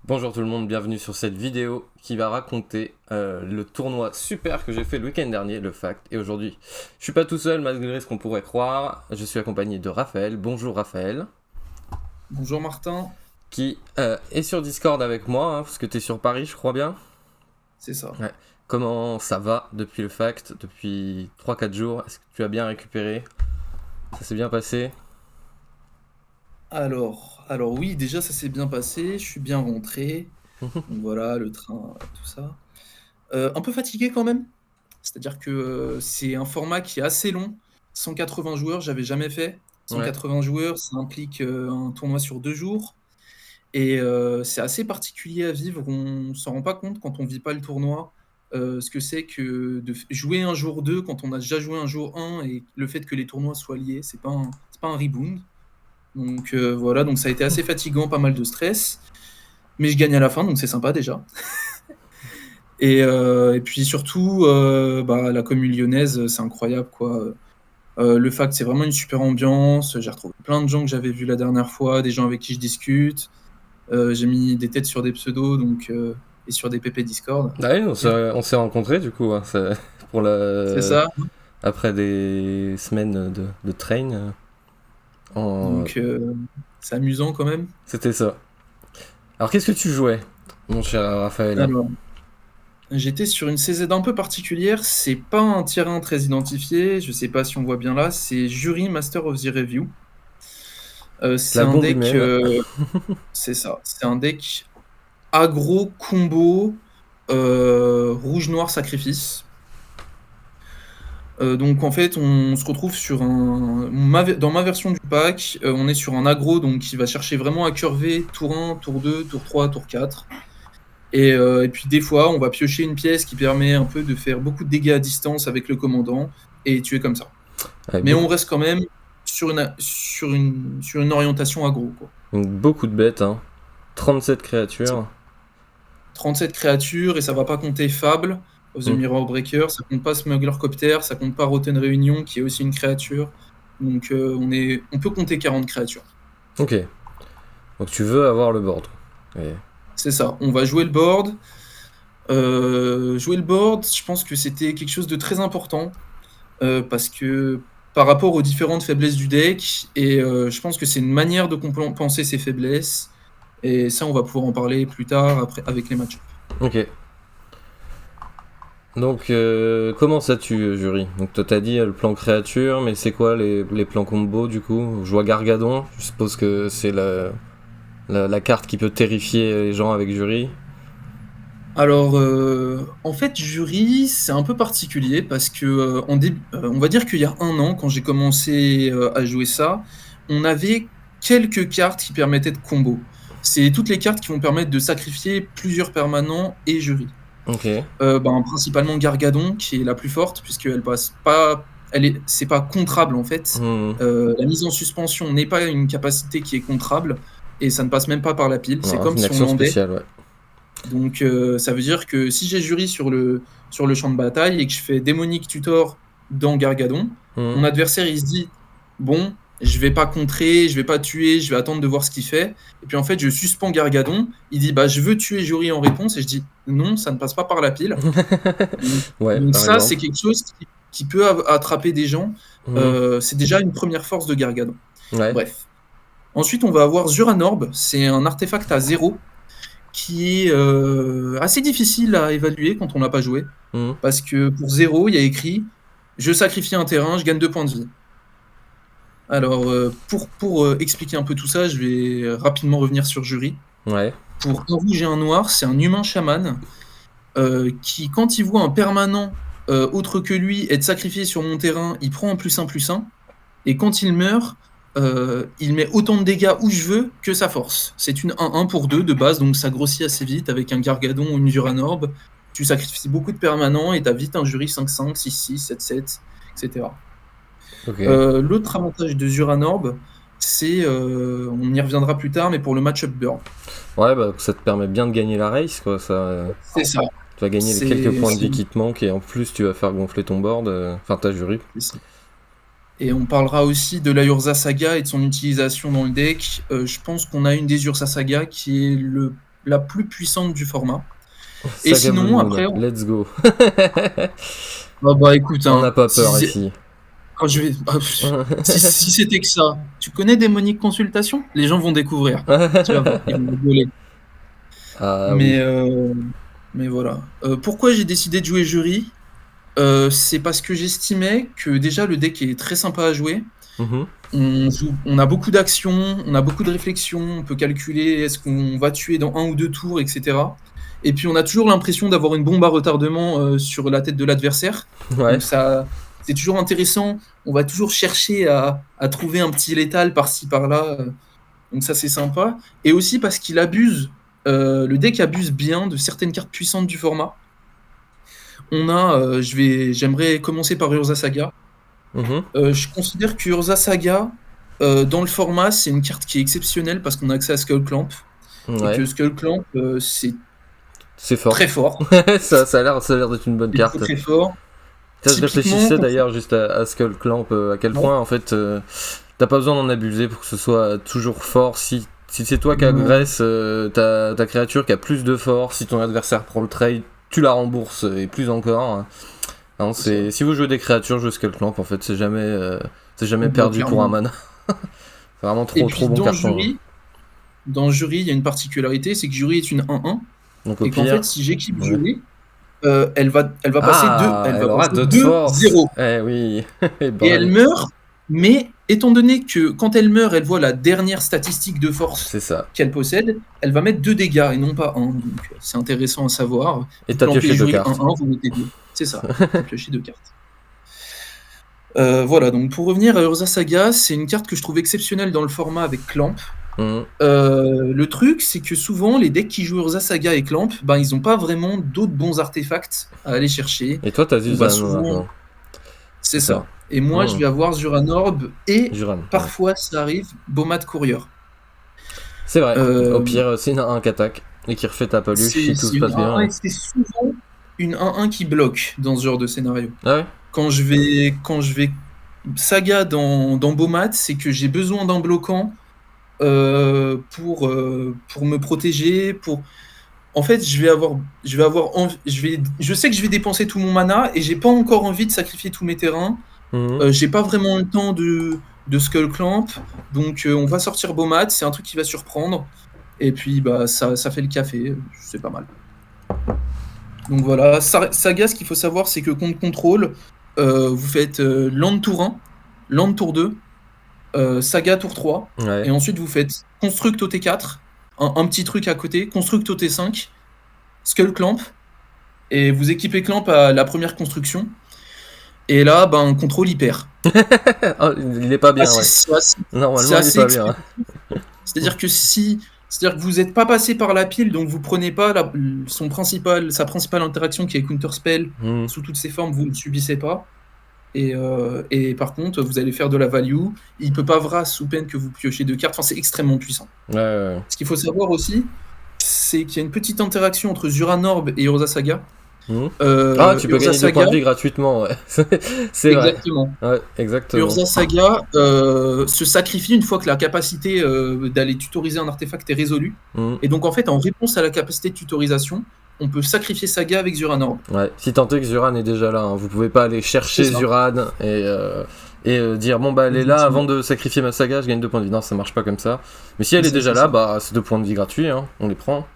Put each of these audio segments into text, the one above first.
Bonjour tout le monde, bienvenue sur cette vidéo qui va raconter le tournoi super que j'ai fait le week-end dernier, le Fact. Et aujourd'hui, je suis pas tout seul malgré ce qu'on pourrait croire. Je suis accompagné de Raphaël. Bonjour Raphaël, Bonjour Martin, qui est sur Discord avec moi, parce que tu es sur Paris, je crois bien. c'est ça. Ouais. Comment ça va depuis le Fact, depuis 3-4 jours? Est-ce que tu as bien récupéré? Ça s'est bien passé? Alors oui, déjà ça s'est bien passé, je suis bien rentré. Donc voilà, le train, tout ça. Un peu fatigué quand même. C'est-à-dire que c'est un format qui est assez long. 180 joueurs, j'avais jamais fait. Ouais. 180 joueurs, ça implique un tournoi sur 2 jours. Et c'est assez particulier à vivre. On s'en rend pas compte quand on vit pas le tournoi. Ce que c'est que de jouer un jour 2 quand on a déjà joué un jour 1 et le fait que les tournois soient liés, c'est pas un rebound. Donc voilà, donc ça a été assez fatigant, pas mal de stress, mais je gagne à la fin, donc c'est sympa déjà. Et puis surtout, bah, la commune lyonnaise, c'est incroyable quoi. Le Fact, c'est vraiment une super ambiance. J'ai retrouvé plein de gens que j'avais vus la dernière fois, des gens avec qui je discute. J'ai mis des têtes sur des pseudos et sur des PP Discord. Ah oui, on Dire. s'est rencontrés du coup, pour C'est le... ça. après des semaines de train. En... Donc c'est amusant quand même. C'était ça. Alors qu'est-ce que tu jouais, mon cher Raphaël? Alors, j'étais sur une CZ un peu particulière, c'est pas un terrain très identifié, je sais pas si on voit bien là, c'est Jury Master of the Review. C'est La un bombe deck, humaine. c'est ça, c'est un deck aggro combo rouge-noir sacrifice. Donc en fait, on se retrouve sur dans ma version du pack, on est sur un aggro donc qui va chercher vraiment à curver tour 1, tour 2, tour 3, tour 4. Et puis des fois, on va piocher une pièce qui permet un peu de faire beaucoup de dégâts à distance avec le commandant et tuer comme ça. Avec Mais on beaucoup, reste quand même sur une orientation aggro, quoi. donc beaucoup de bêtes, hein. 37 C'est créatures. 37 créatures et ça va pas compter Fable of the Hmm. Mirror Breaker, ça compte pas Smuggler Copter, ça compte pas Rotten Réunion qui est aussi une créature. Donc on peut compter 40 créatures. Ok. Donc tu veux avoir le board. Et- C'est ça, on va jouer le board. Jouer le board, je pense que c'était quelque chose de très important parce que par rapport aux différentes faiblesses du deck, et je pense que c'est une manière de compenser ces faiblesses. Et ça, on va pouvoir en parler plus tard après, avec les matchs. Ok. Donc comment ça tue, jury? Donc toi t'as dit le plan créature, mais c'est quoi les plans combo du coup? Je vois Gargadon, je suppose que c'est la carte qui peut terrifier les gens avec jury. Alors, en fait, jury, c'est un peu particulier parce que on va dire qu'il y a 1 an, quand j'ai commencé à jouer ça, on avait quelques cartes qui permettaient de combo. C'est toutes les cartes qui vont permettre de sacrifier plusieurs permanents et jury. Ok. Ben, principalement Gargadon, qui est la plus forte, puisqu'elle passe pas, c'est pas contrable en fait. Hmm. La mise en suspension n'est pas une capacité qui est contrable, et ça ne passe même pas par la pile. C'est Non, c'est comme une si on action landait. spéciale, ouais. Donc ça veut dire que si j'ai jury sur le champ de bataille et que je fais démonique tutor dans Gargadon, Hmm. mon adversaire il se dit bon, je vais pas contrer, je vais pas tuer, je vais attendre de voir ce qu'il fait. Et puis en fait, je suspends Gargadon, il dit bah je veux tuer jury en réponse et je dis non, ça ne passe pas par la pile. Donc, Ouais, donc par ça c'est exemple. quelque chose qui peut attraper des gens. Hmm. C'est déjà une première force de Gargadon. Ouais. Bref. Ensuite, on va avoir Zuranorb, c'est un artefact à 0 qui est assez difficile à évaluer quand on n'a pas joué. Hmm. Parce que pour 0, il y a écrit je sacrifie un terrain, je gagne 2 points de vie. Alors, pour expliquer un peu tout ça, je vais rapidement revenir sur Jury. Ouais. Pour un rouge et un noir, c'est un humain chaman qui, quand il voit un permanent autre que lui être sacrifié sur mon terrain, il prend un +1/+1. Et quand il meurt, il met autant de dégâts où je veux que sa force. C'est une 1-1 pour 2 de base, donc ça grossit assez vite avec un Gargadon ou une Zuranorb. Tu sacrifies beaucoup de permanents et t'as vite un jury 5-5, 6-6, 7-7, etc. Ok. L'autre avantage de Zuranorb, c'est, on y reviendra plus tard, mais pour le match-up burn. Ouais, bah ça te permet bien de gagner la race, quoi. Ça, C'est ça. tu vas gagner les quelques C'est points de c'est- vie qui te manquent et en plus tu vas faire gonfler ton board, enfin ta jury. c'est ça. Et on parlera aussi de la Urza Saga et de son utilisation dans le deck. Je pense qu'on a une des Urza Saga qui est la plus puissante du format. Et Saga sinon, Blue Moon, après, let's go. bah écoute, On hein, n'a pas peur si, ici. quand je vais, si c'était que ça, tu connais Démonique Consultation? Les gens vont découvrir. Tu vas voir, ils vont rigoler. Ah oui. Mais voilà. Pourquoi j'ai décidé de jouer jury? C'est parce que j'estimais que déjà le deck est très sympa à jouer. Mhm. On a beaucoup d'actions, on a beaucoup de réflexions, on peut calculer est-ce qu'on va tuer dans 1 ou 2 tours, etc. Et puis on a toujours l'impression d'avoir une bombe à retardement sur la tête de l'adversaire. Ouais. Donc ça, c'est toujours intéressant. On va toujours chercher à trouver un petit létal par-ci par-là. Donc ça c'est sympa. Et aussi parce qu'il abuse, le deck abuse bien de certaines cartes puissantes du format. On a, j'aimerais commencer par Urza Saga. Mhm. Je considère que Urza Saga, dans le format, c'est une carte qui est exceptionnelle parce qu'on a accès à Skull Clamp. Et Ouais. que Skull Clamp, c'est C'est fort. très fort. ça a l'air d'être une bonne C'est carte. très, très fort. Ça, je Typiquement, réfléchissais quand- d'ailleurs juste à Skull Clamp, à quel Ouais. point en fait t'as pas besoin d'en abuser pour que ce soit toujours fort. Si c'est toi qui Non. agresse ta créature qui a plus de force, si ton adversaire prend le trade, tu la rembourses et plus encore. Non, si vous jouez des créatures, jouez Skull Clamp en fait, c'est jamais perdu Clairement. pour un mana. C'est vraiment Et trop puis bon carton. dans Jury, il y a une particularité, c'est que Jury est une 1-1. Donc au Et qu'en pire, fait, si j'équipe ouais. Jury, elle va passer 2. elle aura 2 de force. 0. Eh oui. Et elle meurt, mais étant donné que quand elle meurt, elle voit la dernière statistique de force C'est ça. qu'elle possède, elle va mettre 2 dégâts et non pas 1. Donc c'est intéressant à savoir. Et Vous t'as plantez pioché 2 Jury cartes. 1-1, vous mettez 2. C'est ça, t'as pioché 2 cartes. Voilà, donc pour revenir à Urza Saga, c'est une carte que je trouve exceptionnelle dans le format avec Clamp. Mhm. Le truc, c'est que souvent, les decks qui jouent Urza Saga et Clamp, ben, ils n'ont pas vraiment d'autres bons artefacts à aller chercher. Et toi, t'as On va Zuzan souvent- maintenant. C'est ça. Et moi, je vais avoir Zuranorb et Juran. Ouais. parfois, ça arrive, Bomat Courier. C'est vrai. Euh, Au pire, c'est une 1 qui attaque et qui refait ta peluche si tout se une passe bien. 1-1 et c'est souvent une 1-1 qui bloque dans ce genre de scénario. Ah ouais. Quand je vais Saga dans Bomat, c'est que j'ai besoin d'un bloquant pour me protéger. En fait, je sais que je vais dépenser tout mon mana et j'ai pas encore envie de sacrifier tous mes terrains. J'ai pas vraiment le temps de Skull Clamp, donc on va sortir Bomat, c'est un truc qui va surprendre. Et puis bah ça fait le café, c'est pas mal. Donc voilà, Saga, ce qu'il faut savoir, c'est que contre contrôle, vous faites Land tour 1, Land tour 2, Saga tour 3, Ouais. et ensuite vous faites Construct au T4, un petit truc à côté, Construct au T5, Skull Clamp, et vous équipez Clamp à la première construction. Et là, ben, contrôle il perd. Oh, il est pas bien, ouais. Normalement, c'est il est assez pas bien. C'est-à-dire que vous n'êtes pas passé par la pile, donc vous prenez pas sa principale interaction qui est Counterspell Mhm. sous toutes ses formes, vous ne subissez pas. Et par contre, vous allez faire de la value. Il peut pas vras sous peine que vous piochez 2 cartes. Enfin, c'est extrêmement puissant. Ouais. Ce qu'il faut savoir aussi, c'est qu'il y a une petite interaction entre Zuranorb et Urza Saga. Mhm. Tu peux Urza gagner 2 Saga, points de vie gratuitement, ouais. C'est vrai. exactement. Ouais, exactement. Urza Saga se sacrifie une fois que la capacité d'aller tutoriser un artefact est résolue. Mhm. Et donc en fait, en réponse à la capacité de tutorisation, on peut sacrifier Saga avec Zuranorb. Ouais, si tant est que Zuran est déjà là, hein. Vous pouvez pas aller chercher C'est ça. Zuran et dire bon bah elle est là avant de sacrifier ma saga, je gagne 2 points de vie. Non, ça marche pas comme ça. Mais si elle est C'est déjà ça. là, bah c'est 2 points de vie gratuits, hein. On les prend.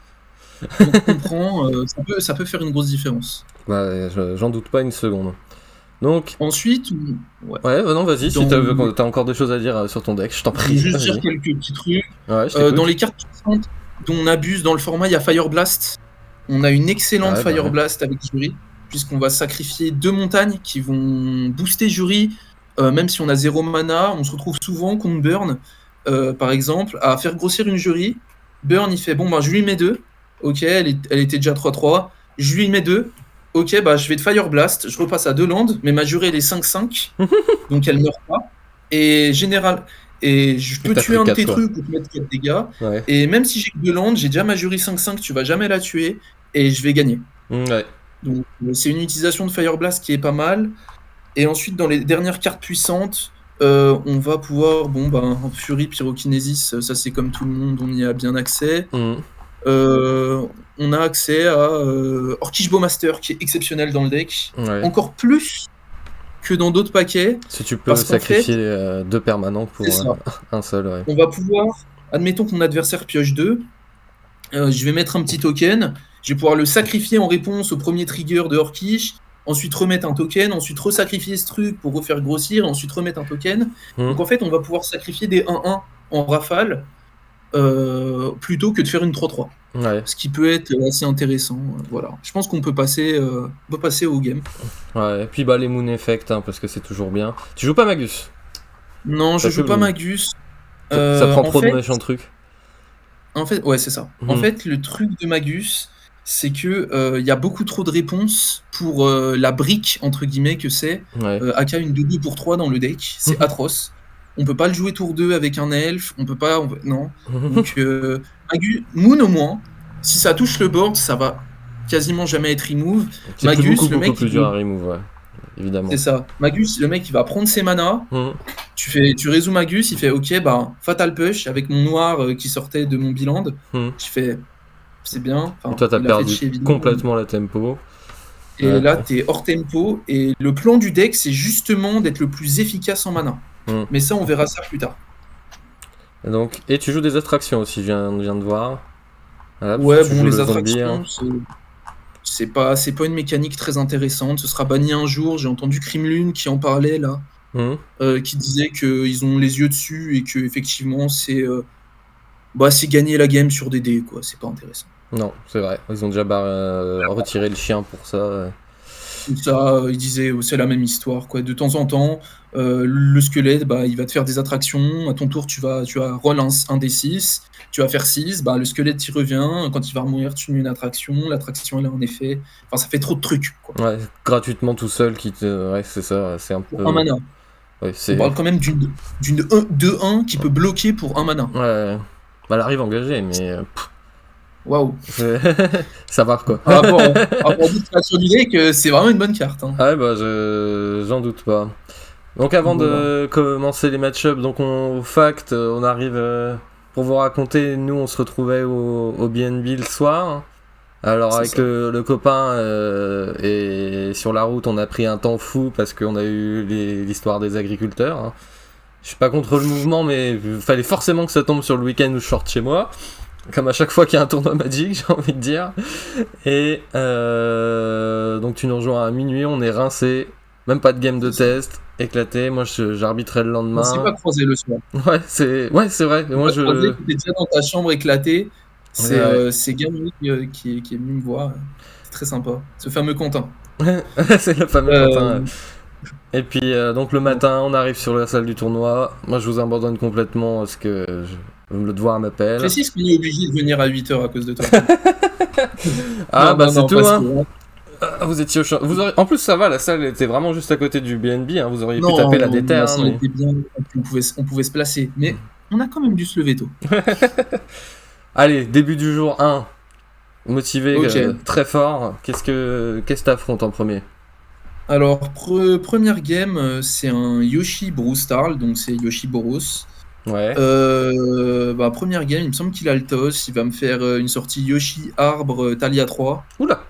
Donc on comprend, ça peut faire une grosse différence. Bah, j'en doute pas une seconde. Donc, Ensuite, ouais, non, vas-y, si Dans- t'as encore des choses à dire sur ton deck, je t'en je vais prie. juste Vas-y. dire quelques petits trucs. Ouais, je t'écoute. Dans les cartes puissantes dont on abuse dans le format, il y a Fire Blast. On a une excellente Ouais, bah Fire ouais. Blast avec Jury, puisqu'on va sacrifier 2 montagnes qui vont booster Jury, même si on a 0 mana. On se retrouve souvent contre Burn, par exemple, à faire grossir une Jury. Burn, il fait bon, bah, je lui mets 2. Ok, elle était déjà 3-3. Je lui mets 2. Ok, bah, je vais de Fire Blast. Je repasse à 2 landes, mais ma Jury, elle est 5-5. Donc elle meurt pas. Et je peux t'as tuer pris un de 4, tes toi. trucs pour te mettre 4 dégâts. Ouais. Et même si j'ai que 2 landes, j'ai déjà ma Jury 5-5, tu vas jamais la tuer. Et je vais gagner. Ouais. Donc c'est une utilisation de Fire Blast qui est pas mal. Et ensuite, dans les dernières cartes puissantes, on va pouvoir, Fury, Pyrokinésis, ça c'est comme tout le monde, on y a bien accès. Mhm. On a accès à Orkish Bowmaster qui est exceptionnel dans le deck. Ouais. Encore plus que dans d'autres paquets. Si tu peux Parce qu'en sacrifier 2 permanents pour C'est ça. un seul, ouais. On va pouvoir, admettons que mon adversaire pioche 2, je vais mettre un petit token, je vais pouvoir le sacrifier en réponse au premier trigger de Orkish, ensuite remettre un token, ensuite resacrifier ce truc pour refaire grossir, et ensuite remettre un token. Donc en fait, on va pouvoir sacrifier des 1-1 en rafale plutôt que de faire une 3-3. Ouais. Ce qui peut être assez intéressant. Voilà. Je pense qu'on peut passer au game. Ouais, et puis bah les Moon Effect, hein, parce que c'est toujours bien. Tu joues pas Magus? Non, je Parce joue que pas le- Magus. Ça prend en trop fait- de méchants trucs. En fait, ouais, c'est ça. En Mhm. fait, le truc de Magus, c'est que y a beaucoup trop de réponses pour la brique, entre guillemets, que c'est. Ouais. AK une 2-2 pour 3 dans le deck. C'est atroce. On peut pas le jouer tour 2 avec un elfe. On peut pas. Non. Donc, Magus, Moon au moins, si ça touche le board, ça va quasiment jamais être remove. C'est Magus, beaucoup le mec, plus il dur veut- à remove, ouais. Évidemment. C'est ça. Magus, le mec, il va prendre ses manas. Mhm. Tu résous Magus, il fait ok, bah, Fatal Push avec mon noir qui sortait de mon biland. Mhm. Je fais c'est bien. Enfin, Et toi, t'as il a fait perdu chier, évidemment. complètement la tempo. Et Ouais. là, t'es hors tempo. Et le plan du deck, c'est justement d'être le plus efficace en mana. Mhm. Mais ça, on verra ça plus tard. Et tu joues des attractions aussi, je viens de voir. Voilà, Ouais, tu bon, joues les le zombie, attractions, hein. c'est pas une mécanique très intéressante. Ce sera banni un jour. J'ai entendu Crimlune qui en parlait là, Mhm. qui disait qu'ils ont les yeux dessus et que effectivement c'est gagner la game sur des dés, quoi. C'est pas intéressant. Non, c'est vrai. Ils ont déjà retiré le chien pour ça. Tout ça, il disait c'est la même histoire, quoi. De temps en temps, le squelette, bah, il va te faire des attractions. À ton tour, tu vas roll un des 6. Tu vas faire 6. Bah, le squelette, il revient. Quand il va mourir, tu mets une attraction. L'attraction, elle a un effet. Enfin, ça fait trop de trucs, quoi. Ouais, gratuitement tout seul Ouais, c'est ça, c'est un peu. Pour un mana. Ouais, On parle quand même d'une 2-1 qui peut bloquer pour un mana. Ouais. Bah, elle arrive engagée, mais. Waouh. Ça va, quoi. Par rapport aux autres créatures du deck, c'est vraiment une bonne carte. Hein. Ah ouais, bah, j'en doute pas. Donc, avant de commencer les match-ups, donc au fact, on arrive. Pour vous raconter, nous, on se retrouvait au BNB le soir. Alors, C'est avec ça. le copain, et sur la route, on a pris un temps fou parce qu'on a eu l'histoire des agriculteurs. Hein. Je suis pas contre le mouvement, mais il fallait forcément que ça tombe sur le week-end où je sorte chez moi. Comme à chaque fois qu'il y a un tournoi Magic, j'ai envie de dire. Et donc tu nous rejoins à minuit, on est rincé. Même pas de game de test, éclaté. Moi, j'arbitrais le lendemain. On s'est pas croisé le soir. Ouais, c'est vrai. Et moi, Tu étais déjà dans ta chambre éclatée. C'est Gaming qui est venu me voir. C'est très sympa. Ce fameux Quentin. C'est le fameux Quentin. Et puis, donc le matin, on arrive sur la salle du tournoi. Moi, je vous abandonne complètement parce que le devoir m'appelle. Précise qu'on est obligé de venir à 8h à cause de toi. C'est tout, hein. Que... Vous étiez au champ. En plus, ça va, la salle était vraiment juste à côté du BNB. Hein. Vous auriez pu Non, taper la déterre. La salle était bien. On pouvait se placer. Mais on a quand même dû se lever tôt. Allez, début du jour 1. Motivé, Ok. très fort. Qu'est-ce que t'affrontes en premier? Alors, première game, c'est un Yoshi Brewstarl, donc c'est Yoshi Boros. Ouais. Première game, il me semble qu'il a le toss. Il va me faire une sortie Yoshi Arbre Talia 3. Oula.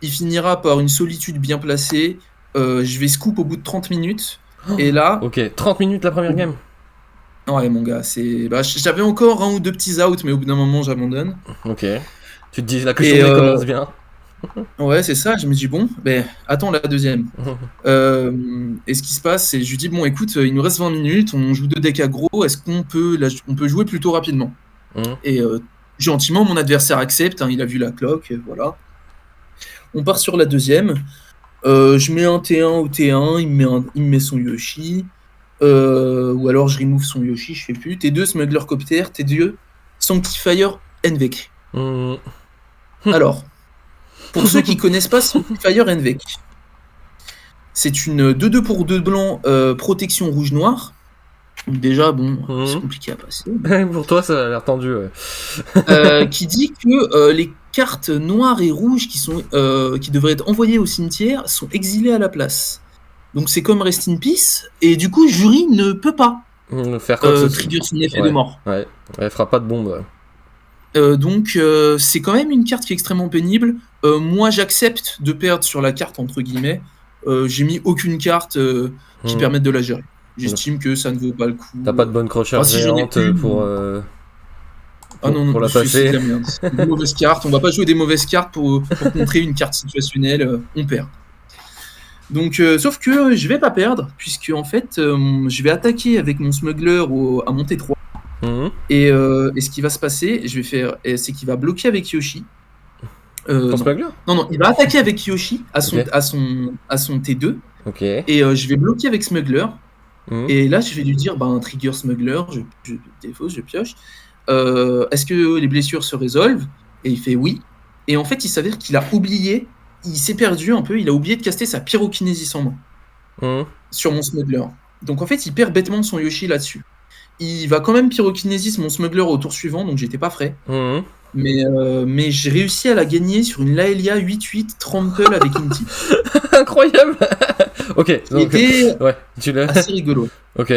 Il finira par une solitude bien placée. Je vais scoop au bout de 30 minutes. Et là, Ok, 30 minutes la première game. ouais, mon gars, j'avais encore un ou deux petits outs, mais au bout d'un moment, j'abandonne. Ok. Tu te dis, la journée commence bien. Ouais, c'est ça. Je me dis, bon, attends la deuxième. Et ce qui se passe, c'est je lui dis, bon, écoute, il nous reste 20 minutes, on joue 2 decks aggro, est-ce qu'on peut jouer plutôt rapidement? Et gentiment, mon adversaire accepte, hein, il a vu la cloque, voilà. On part sur la deuxième. Je mets un T1 au T1, il me met son Yoshi. Ou alors je remove son Yoshi, je sais plus. T2, Smuggler Copter, T2, Sanctifier, Envec. Alors, pour ceux qui connaissent pas Sanctifier Envec, c'est une 2-2 pour 2 blancs, protection rouge-noir. Donc déjà, bon, c'est compliqué à passer. Pour toi, ça a l'air tendu, ouais. Qui dit que les cartes noires et rouges qui devraient être envoyées au cimetière sont exilées à la place. Donc c'est comme Rest in Peace, et du coup, Jury ne peut pas Faire quoi que ce soit. trigger son effet Ouais. de mort. Ouais, elle fera pas de bombe. Ouais. Donc c'est quand même une carte qui est extrêmement pénible. Moi j'accepte de perdre sur la carte entre guillemets. J'ai mis aucune carte qui permette de la gérer. J'estime que ça ne vaut pas le coup. T'as pas de bonne crocheur si j'en ai géante une, pour non, la c'est passer. de la merde. C'est des mauvaises cartes. On va pas jouer des mauvaises cartes pour contrer une carte situationnelle. On perd. Donc, sauf que je vais pas perdre, puisque en fait, je vais attaquer avec mon smuggler à montée 3. Mhm. Et ce qui va se passer, c'est qu'il va bloquer avec Yoshi. Ton smuggler Non, il va attaquer avec Yoshi à son, Ok. à son T2. Ok. Et je vais bloquer avec Smuggler. Mhm. Et là, je vais lui dire, un trigger Smuggler, je défausse, je pioche. Est-ce que les blessures se résolvent? Et il fait oui. Et en fait, il s'avère qu'il a oublié, il s'est perdu un peu, il a oublié de caster sa pyrokinésie en main Mhm. sur mon Smuggler. Donc en fait, il perd bêtement son Yoshi là-dessus. Il va quand même pyrokinésis mon Smuggler au tour suivant, donc j'étais pas frais. Mhm. Mais j'ai réussi à la gagner sur une Laelia 8-8 Trample avec Inti. Incroyable. Ok. Donc, C'était ouais, tu l'as. assez rigolo. Ok.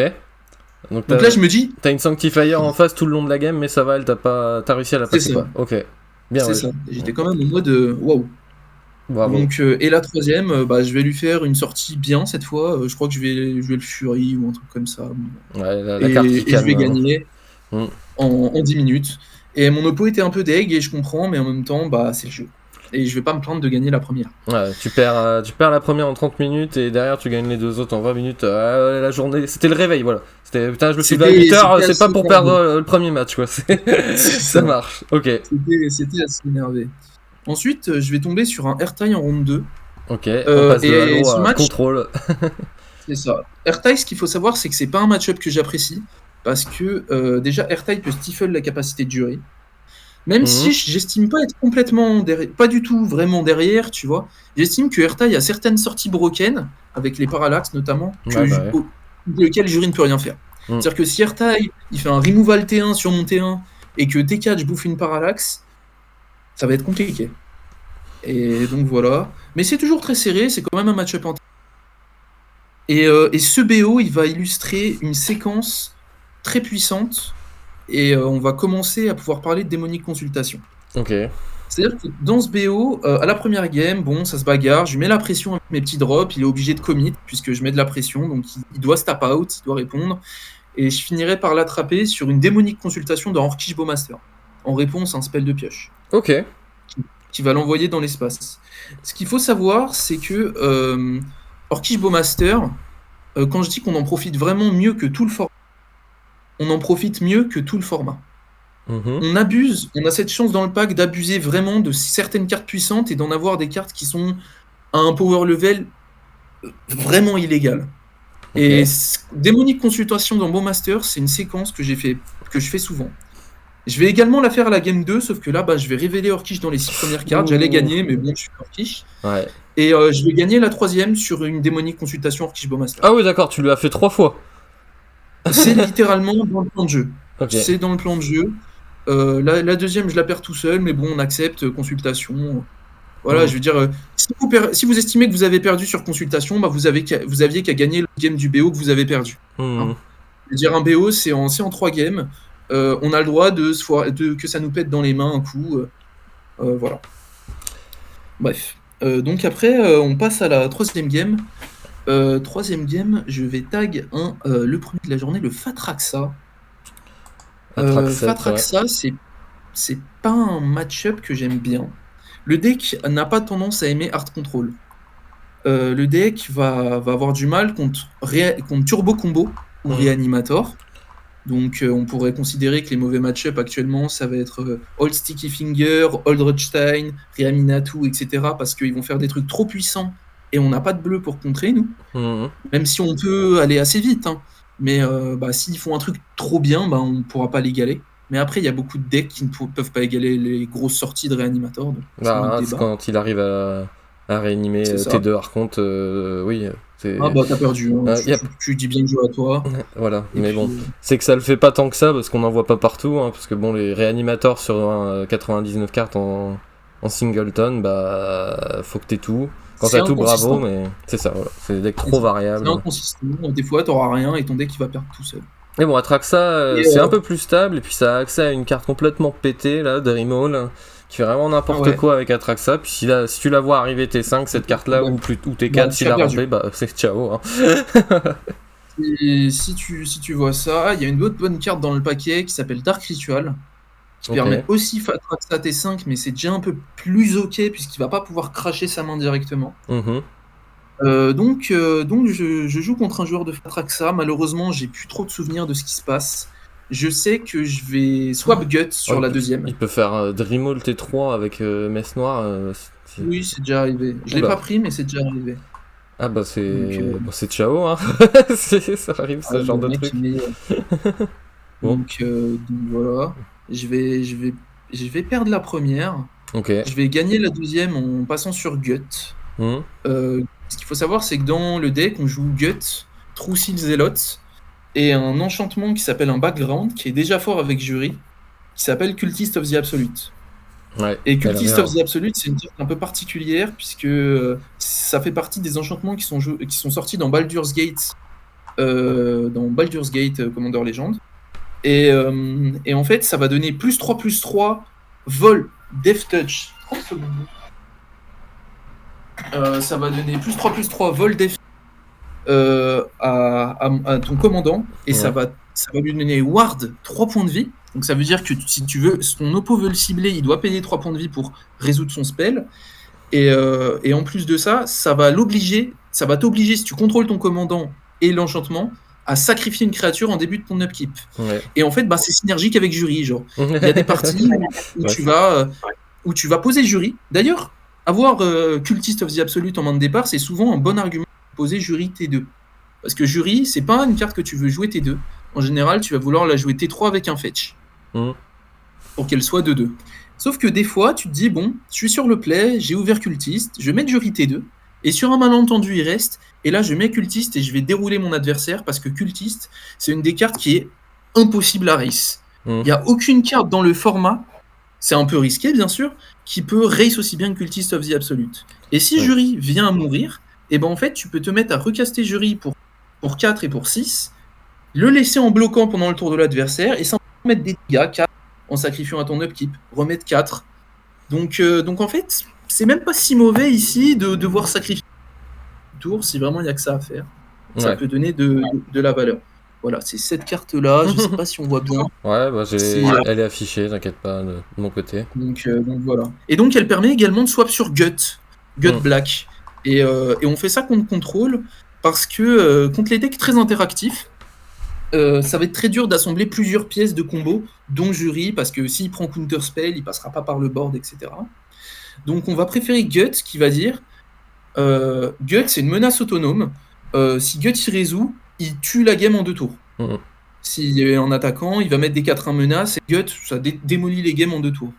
Donc là, je me dis, t'as une Sanctifier en face tout le long de la game, mais ça va, t'as réussi à la C'est passer ça. quoi. Ok. Bien. c'est Ouais. ça. J'étais quand même en mode waouh. Bravo. Donc, et la troisième, je vais lui faire une sortie bien cette fois. Je crois que je vais le Fury ou un truc comme ça. Ouais, la carte qui Et je calme. vais gagner Mm. en 10 minutes. Et mon oppo était un peu deg, et je comprends, mais en même temps, c'est le jeu. Et je vais pas me plaindre de gagner la première. Ouais, tu perds la première en 30 minutes et derrière tu gagnes les deux autres en 20 minutes. La journée, c'était le réveil, voilà. C'était putain, je me suis levé à 8 heures, c'est pas pour perdre le premier match quoi. Ça marche. Ok. C'était assez énervé. Ensuite, je vais tomber sur un Airtie en round 2. Ok. On passe de et halo ce à match, contrôle. c'est ça. Airtie, ce qu'il faut savoir, c'est que c'est pas un match-up que j'apprécie. Parce que déjà, Airtie peut stifle la capacité de durée. Même si j'estime pas être complètement derrière, pas du tout vraiment derrière, tu vois. J'estime que Airtie a certaines sorties broken, avec les parallaxes notamment, lesquelles Jury ne peut rien faire. C'est-à-dire que si Airtie il fait un removal T1 sur mon T1 et que T4 je bouffe une parallaxe, ça va être compliqué. Et donc voilà. Mais c'est toujours très serré, c'est quand même un match-up en et ce BO, il va illustrer une séquence très puissante. Et on va commencer à pouvoir parler de démonique consultation. Ok. C'est-à-dire que dans ce BO, à la première game, ça se bagarre, je lui mets la pression avec mes petits drops, il est obligé de commit, puisque je mets de la pression, donc il doit step out, il doit répondre, et je finirai par l'attraper sur une démonique consultation de Orkish Bowmaster, en réponse à un spell de pioche. Ok. Qui va l'envoyer dans l'espace. Ce qu'il faut savoir, c'est que Orkish Bowmaster, quand je dis qu'on en profite vraiment mieux que tout le format, on en profite mieux que tout le format. On a cette chance dans le pack d'abuser vraiment de certaines cartes puissantes et d'en avoir des cartes qui sont à un power level vraiment illégal. Okay. Et démonique consultation dans Bowmaster, c'est une séquence que je fais souvent. Je vais également la faire à la game 2, sauf que là, je vais révéler Orkish dans les 6 premières cartes. J'allais gagner, mais bon, je suis Orkish. Ouais. Et je vais gagner la troisième sur une démonique consultation Orkish Bowmaster. Ah oui, d'accord, tu l'as fait 3 fois. C'est littéralement dans le plan de jeu. Okay. C'est dans le plan de jeu. La deuxième, je la perds tout seul, mais bon, on accepte consultation. Voilà, je veux dire, si vous estimez que vous avez perdu sur consultation, vous aviez qu'à gagner le game du BO que vous avez perdu. Hein. Je veux dire, un BO, c'est en 3 games. On a le droit que ça nous pète dans les mains un coup. Voilà. Bref. Donc après, on passe à la troisième game. Troisième game, je vais tag le premier de la journée, le Fatraxa. Fatraxa, c'est pas un match-up que j'aime bien. Le deck n'a pas tendance à aimer Hard Control. Le deck va avoir du mal contre Turbo Combo ou Reanimator. Donc on pourrait considérer que les mauvais match-up actuellement, ça va être Old Sticky Finger, Old Rothstein, Reaminatu, etc. Parce qu'ils vont faire des trucs trop puissants et on n'a pas de bleu pour contrer, nous. Même si on peut aller assez vite. Hein. Mais s'ils font un truc trop bien, on ne pourra pas l'égaler. Mais après, il y a beaucoup de decks qui ne peuvent pas égaler les grosses sorties de Reanimator. C'est quand il arrive à réanimer T2 par contre, oui. T'as perdu. Hein. Tu dis bien jouer à toi. Voilà, mais bon, c'est que ça le fait pas tant que ça parce qu'on n'en voit pas partout. Hein, parce que bon, les Reanimators sur 99 cartes en singleton, faut que t'aies tout. Quand t'as tout, bravo, mais c'est ça, voilà. C'est des decks trop variables. C'est inconsistant. Des fois, t'auras rien et ton deck il va perdre tout seul. Mais bon, Atraxa, Et, c'est un peu plus stable, et puis ça a accès à une carte complètement pétée, là, Dreamhall, qui fait vraiment n'importe ouais. quoi avec Atraxa. Puis si tu la vois arriver T5, cette carte-là, Ouais. ou T4, Bah, tu s'il as a perdu. rampé, bah c'est ciao. Hein. Et si tu vois ça, il y a une autre bonne carte dans le paquet qui s'appelle Dark Ritual, qui Ok. permet aussi Atraxa T5, mais c'est déjà un peu plus ok, puisqu'il va pas pouvoir cracher sa main directement. Mhm. Donc je joue contre un joueur de Atraxa. Malheureusement, j'ai plus trop de souvenirs de ce qui se passe. Je sais que je vais swap Gut Oh, sur la deuxième. il peut faire Dreamall T3 avec Messe Noire. Oui, c'est déjà arrivé. Je l'ai Oula. pas pris, mais c'est déjà arrivé. Ah bah Donc, c'est ciao, hein. Ça arrive ce genre le de mec, truc. il met. Bon, Donc voilà. Je vais, je vais, je vais perdre la première. ok. Je vais gagner la deuxième en passant sur Gut. Mhm. Ce qu'il faut savoir, c'est que dans le deck, on joue Gut, Trousil Zealot, et un enchantement qui s'appelle un background, qui est déjà fort avec Jury, qui s'appelle Cultist of the Absolute. Ouais, Et elle a Cultist l'air. of the Absolute, c'est une carte un peu particulière, puisque ça fait partie des enchantements qui sont sortis dans Baldur's Gate, Commander Legend. Et en fait, ça va donner +3/+3 vol, Death Touch. 30 secondes. Ça va donner +3/+3 vol, Death à ton commandant, et ça Ouais. va lui donner Ward 3 points de vie. Donc ça veut dire que si tu veux, ton oppo veut le cibler, il doit payer 3 points de vie pour résoudre son spell. Et en plus de ça, ça va t'obliger, si tu contrôles ton commandant et l'enchantement, à sacrifier une créature en début de ton upkeep. Ouais. Et en fait, bah, c'est synergique avec Jury. Genre, il y a des parties où Ouais, où tu vas poser Jury. D'ailleurs, avoir Cultist of the Absolute en main de départ, c'est souvent un bon argument pour poser Jury T2. Parce que Jury, c'est pas une carte que tu veux jouer T2. En général, tu vas vouloir la jouer T3 avec un fetch. Mhm. Pour qu'elle soit 2-2. Sauf que des fois, tu te dis, bon, je suis sur le play, j'ai ouvert Cultiste, je vais mettre Jury T2, et sur un malentendu, il reste, et là, je mets Cultiste et je vais dérouler mon adversaire, parce que Cultiste, c'est une des cartes qui est impossible à race. Mhm. Il n'y a aucune carte dans le format, c'est un peu risqué, bien sûr, qui peut race aussi bien que Cultist of the Absolute. Et si Ouais. Jury vient à mourir, et ben en fait, tu peux te mettre à recaster Jury pour 4 et pour 6, le laisser en bloquant pendant le tour de l'adversaire, et simplement mettre des dégâts, 4, en sacrifiant à ton upkeep, remettre 4. Donc en fait, c'est même pas si mauvais ici de devoir sacrifier le tour si vraiment il n'y a que ça à faire. Ça Ouais. peut donner de la valeur. Voilà, c'est cette carte-là. Je sais pas si on voit bien. Ouais, bah Si, elle est affichée, t'inquiète pas, de mon côté. donc voilà. Et donc elle permet également de swap sur Gut Mm. Black. Et on fait ça contre contrôle parce que contre les decks très interactifs, ça va être très dur d'assembler plusieurs pièces de combo, dont Jury, parce que s'il prend Counterspell, il passera pas par le board, etc. Donc on va préférer Gut, qui va dire Gut, c'est une menace autonome. Si Gut y résout, il tue la game en 2 tours. Mm. S'il est en attaquant, il va mettre des 4-1 menaces, et Gut, ça démolit les games en 2 tours.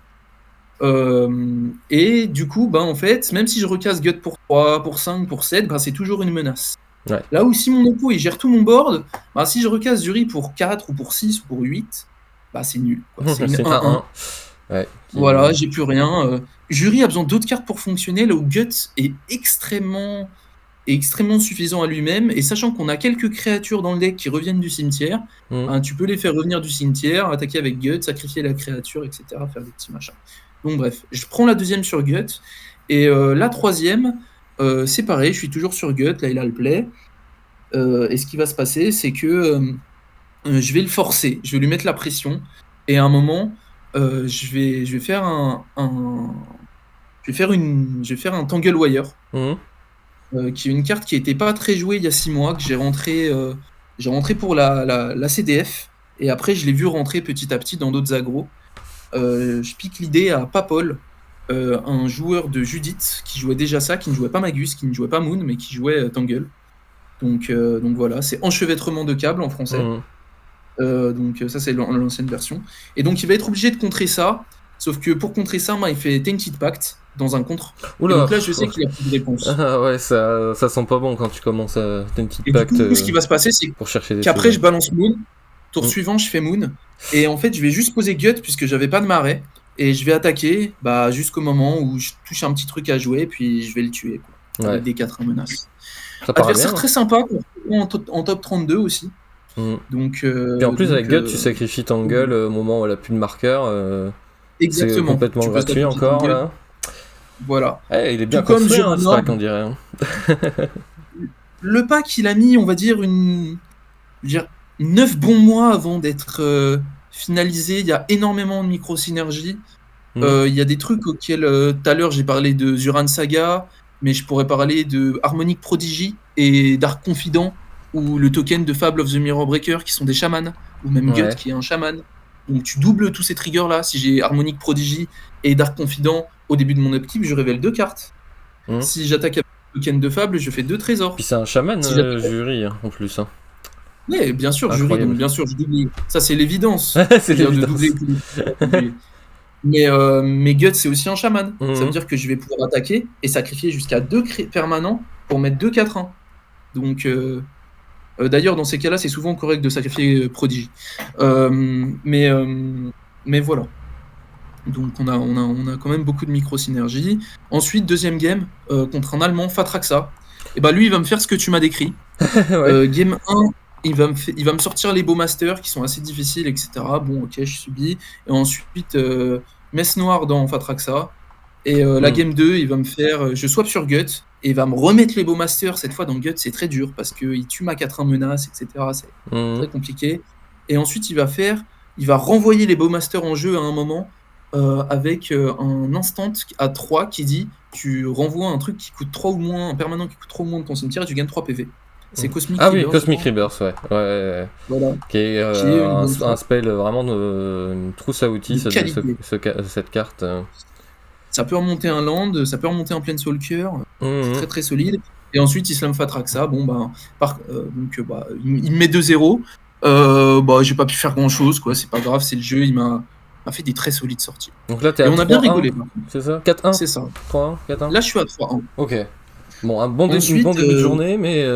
Et du coup, ben, en fait, même si je recasse Gut pour 3, pour 5, pour 7, ben, c'est toujours une menace. Ouais. Là où si mon oppo il gère tout mon board, bah, si je recasse Jury pour 4 ou pour 6 ou pour 8, bah, c'est nul. C'est une 1-1. Ouais, Voilà, j'ai plus rien. Jury a besoin d'autres cartes pour fonctionner, là où Gut est extrêmement suffisant à lui-même. Et sachant qu'on a quelques créatures dans le deck qui reviennent du cimetière, hein, tu peux les faire revenir du cimetière, attaquer avec Gut, sacrifier la créature, etc., faire des petits machins. Donc bref, je prends la deuxième sur Gut. Et la troisième, c'est pareil, je suis toujours sur Gut, là il a le play. Et ce qui va se passer, c'est que je vais le forcer, je vais lui mettre la pression. Et à un moment, je vais faire un Tangle Wire, qui est une carte qui n'était pas très jouée il y a 6 mois, que j'ai rentré pour la CDF, et après je l'ai vu rentrer petit à petit dans d'autres agros. Je pique l'idée à Papol, un joueur de Judith qui jouait déjà ça, qui ne jouait pas Magus, qui ne jouait pas Moon, mais qui jouait Tangle. Donc voilà, c'est enchevêtrement de câbles en français. Donc ça c'est l'ancienne version. Et donc il va être obligé de contrer ça, sauf que pour contrer ça, il fait Tainted Pact dans un contre. Oula. Et donc là je sais qu'il a plus de réponse. Ah ouais, ça sent pas bon quand tu commences à Tainted Et Pact. du coup, ce qui va se passer, c'est pour chercher des qu'après choses. je balance Moon, tour suivant je fais Moon, et en fait je vais juste poser Gut puisque j'avais pas de marais, et je vais attaquer jusqu'au moment où je touche un petit truc à jouer, puis je vais le tuer, quoi, avec des 4 menaces. Ça paraît Adversaire bien, très sympa, en top 32 aussi. Donc, Puis en plus, avec Gut, tu sacrifies Tangle au moment où elle a plus de marqueur. exactement. C'est complètement gratuit encore, là. Voilà. Il est bien construit, ce pack, on dirait. Le pack, il a mis, on va dire, 9 bons mois avant d'être finalisé. Il y a énormément de micro-synergies. Il y a des trucs auxquels, tout à l'heure, j'ai parlé de Zuran Saga, mais je pourrais parler de Harmonic Prodigy et Dark Confident, ou le token de Fable of the Mirror Breaker, qui sont des chamans, ou même Gut, qui est un chaman. Donc tu doubles tous ces triggers-là. Si j'ai Harmonic Prodigy et Dark Confident au début de mon upkeep, je révèle 2 cartes. Si j'attaque avec le token de Fable, je fais 2 trésors. Puis c'est un chaman, Jury, en plus. Hein. Oui, bien sûr, Jury, donc bien sûr, je double. Ça, c'est l'évidence. C'est l'évidence. De doubler. Mais Gut, c'est aussi un chaman. Ça veut dire que je vais pouvoir attaquer et sacrifier jusqu'à 2 permanents pour mettre 2 4-1. Donc, d'ailleurs, dans ces cas-là, c'est souvent correct de sacrifier Prodigy. Mais voilà. Donc, on a quand même beaucoup de micro-synergies. Ensuite, deuxième game, contre un Allemand, Fatraxa. Et bah, lui, il va me faire ce que tu m'as décrit. Game 1, il va me sortir les Bowmasters qui sont assez difficiles, etc. Bon, ok, je subis. Et ensuite, Messe Noire dans Fatraxa. Et la game 2, il va me faire... je swap sur Gut, et il va me remettre les Bowmasters. Cette fois, dans Gut, c'est très dur, parce qu'il tue ma 4-1 menace, etc. C'est très compliqué. Et ensuite, il va renvoyer les Bowmasters en jeu à un moment, avec un instant à 3 qui dit tu renvoies un truc qui coûte 3 ou moins, un permanent qui coûte 3 ou moins de ton cimetière, et tu gagnes 3 PV. C'est Cosmic Rebirth. Ah oui, Cosmic Rebirth, ouais. Voilà. Qui est un spell vraiment une trousse à outils, cette carte. Ça peut remonter un land, ça peut remonter un Planeswalker, c'est très très solide. Et ensuite, Islam Fatraxa, bon bah, il me met 2-0. J'ai pas pu faire grand chose, quoi, c'est pas grave, c'est le jeu, il m'a fait des très solides sorties. Donc là, t'es et à on 3-1, a bien rigolé. C'est ça 4-1 C'est ça. 3-1, 4-1 Là, je suis à 3-1. Ok. Bon, un bon début de journée, mais...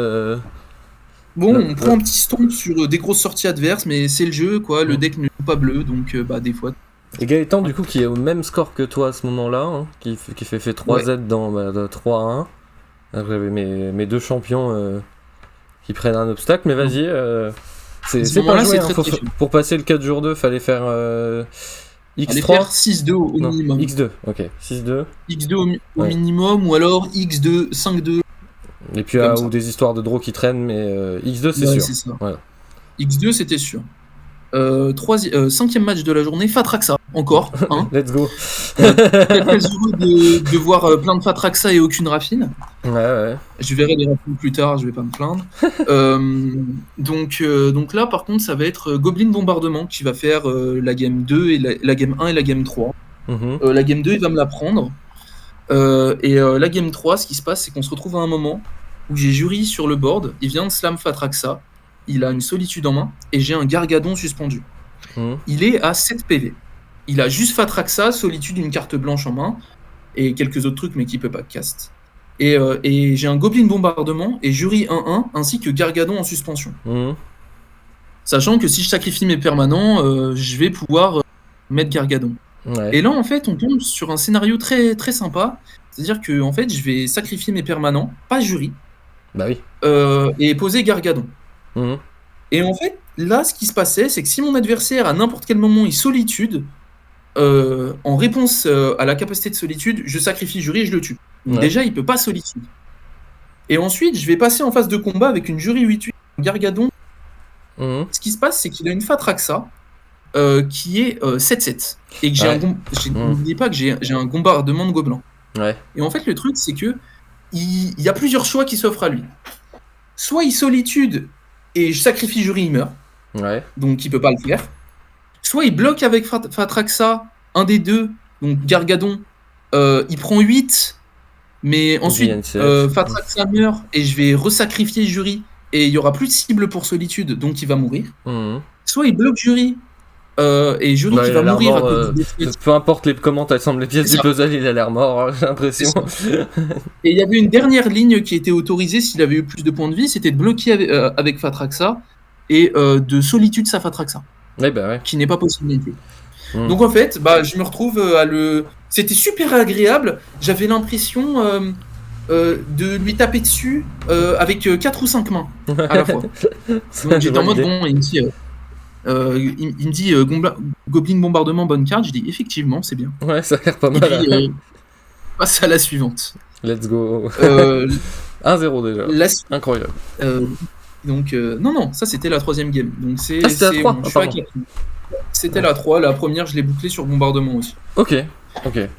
on prend un petit stomp sur des grosses sorties adverses, mais c'est le jeu, quoi. Le deck ne joue pas bleu, donc des fois... Et Gaëtan, du coup, qui est au même score que toi à ce moment-là, hein, qui fait 3Z dans 3-1. J'avais mes 2 champions qui prennent un obstacle, mais vas-y, c'est pas joué. Pour passer le 4 jours 2, fallait faire X3. Fallait faire 6-2 au minimum. X2, ok. 6-2. X2 au minimum, ou alors X2, 5-2. Et puis ou des histoires de draw qui traînent, mais X2 c'est sûr. C'est ça. Voilà. X2 c'était sûr. 5e match de la journée, Fatraxa, encore. Hein. Let's go. Très heureux de voir plein de Fatraxa et aucune Raffine. Ouais. Je verrai les Raffines plus tard, je vais pas me plaindre. Donc là, par contre, ça va être Goblin Bombardement qui va faire la game 2, et la game 1 et la game 3. La game 2, il va me la prendre. La game 3, ce qui se passe, c'est qu'on se retrouve à un moment où j'ai Jury sur le board, il vient de slam Fatraxa, il a une solitude en main, et j'ai un Gargadon suspendu. Il est à 7 PV. Il a juste Fatraxa, solitude, une carte blanche en main, et quelques autres trucs, mais qui peut pas cast. Et j'ai un Goblin Bombardement, et Jury 1-1, ainsi que Gargadon en suspension. Sachant que si je sacrifie mes permanents, je vais pouvoir mettre Gargadon. Ouais. Et là, en fait, on tombe sur un scénario très, très sympa. C'est-à-dire que en fait, je vais sacrifier mes permanents, pas Jury, bah oui. et poser Gargadon. Et en fait, là, ce qui se passait, c'est que si mon adversaire, à n'importe quel moment, il solitude, en réponse à la capacité de solitude, je sacrifie Jury et je le tue. Donc déjà, il peut pas solitude. Et ensuite, je vais passer en phase de combat avec une Jury 8-8, Gargadon. Ce qui se passe, c'est qu'il a une Fatraxa, qui est 7-7. Et que n'oubliez pas que j'ai un bombardement de gobelins. Ouais. Et en fait, le truc, c'est que il y a plusieurs choix qui s'offrent à lui. Soit il solitude et je sacrifie Jury, il meurt. Ouais. Donc il peut pas le faire. Soit il bloque avec Fatraxa, un des deux, donc Gargadon, il prend 8, mais ensuite Fatraxa meurt et je vais resacrifier Jury et il y aura plus de cible pour solitude, donc il va mourir. Soit il bloque Jury. Et Jury qui va mourir à cause des défaites. Peu importe comment t'assembles les pièces du puzzle, il a l'air mort, j'ai l'impression. Et il y avait une dernière ligne qui était autorisée s'il avait eu plus de points de vie, c'était de bloquer avec Fatraxa et de solitude sa Fatraxa. Qui n'est pas possible non plus. Donc en fait, je me retrouve à le... C'était super agréable, j'avais l'impression de lui taper dessus avec 4 ou 5 mains à la fois. C'est Donc une j'étais en bonne mode, idée. bon, il me dit Goblin Bombardement, bonne carte. Je dis effectivement, c'est bien. Ouais, ça a l'air pas Et mal. puis, passe à la suivante. Let's go. Euh, 1-0 déjà. la su- Incroyable. donc, non, ça c'était la 3e game. Donc Ah, c'était la 3. bon, je Ah, suis à pardon. 4. C'était la 3. La première, je l'ai bouclée sur Bombardement aussi. Ok.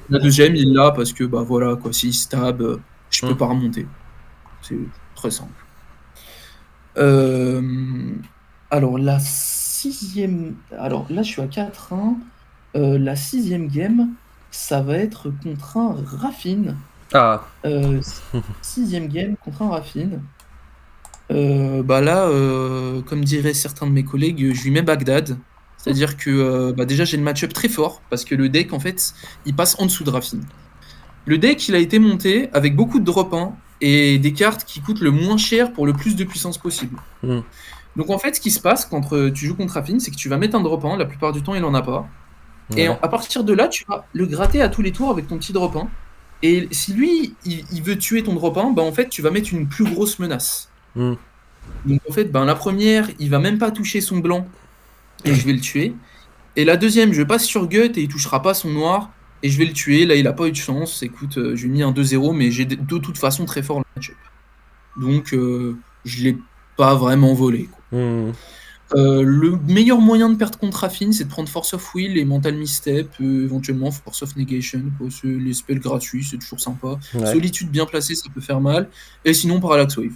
La deuxième, il l'a parce que, bah voilà, quoi, s'il stab, je peux Hmm. pas remonter. C'est très simple. Alors, la 6e. Alors là, je suis à 4-1. La 6e game, ça va être contre un Raffine. Ah, 6e game contre un Raffine. Bah là, comme diraient certains de mes collègues, je lui mets Bagdad. C'est-à-dire que bah déjà, j'ai le match-up très fort parce que le deck, en fait, il passe en dessous de Raffine. Le deck, il a été monté avec beaucoup de drop 1 et des cartes qui coûtent le moins cher pour le plus de puissance possible. Hmm. Donc en fait, ce qui se passe quand tu joues contre Raffine, c'est que tu vas mettre un drop 1, la plupart du temps, il en a pas. Et ouais. à partir de là, tu vas le gratter à tous les tours avec ton petit drop 1. Et si lui, il veut tuer ton drop 1, bah en fait, tu vas mettre une plus grosse menace. Hmm. Donc en fait, ben, la première, il va même pas toucher son blanc et je vais le tuer. Et la deuxième, je passe sur Gut et il touchera pas son noir et je vais le tuer. Là, il a pas eu de chance. Écoute, je lui ai mis un 2-0, mais j'ai de toute façon très fort le match-up. Donc je l'ai pas vraiment volé, quoi. Hmm. Le meilleur moyen de perdre contre Raffine, c'est de prendre Force of Will et Mental Misstep, éventuellement Force of Negation, quoi. C'est les spells gratuits, c'est toujours sympa. Ouais. Solitude bien placée, ça peut faire mal. Et sinon, Parallax Wave.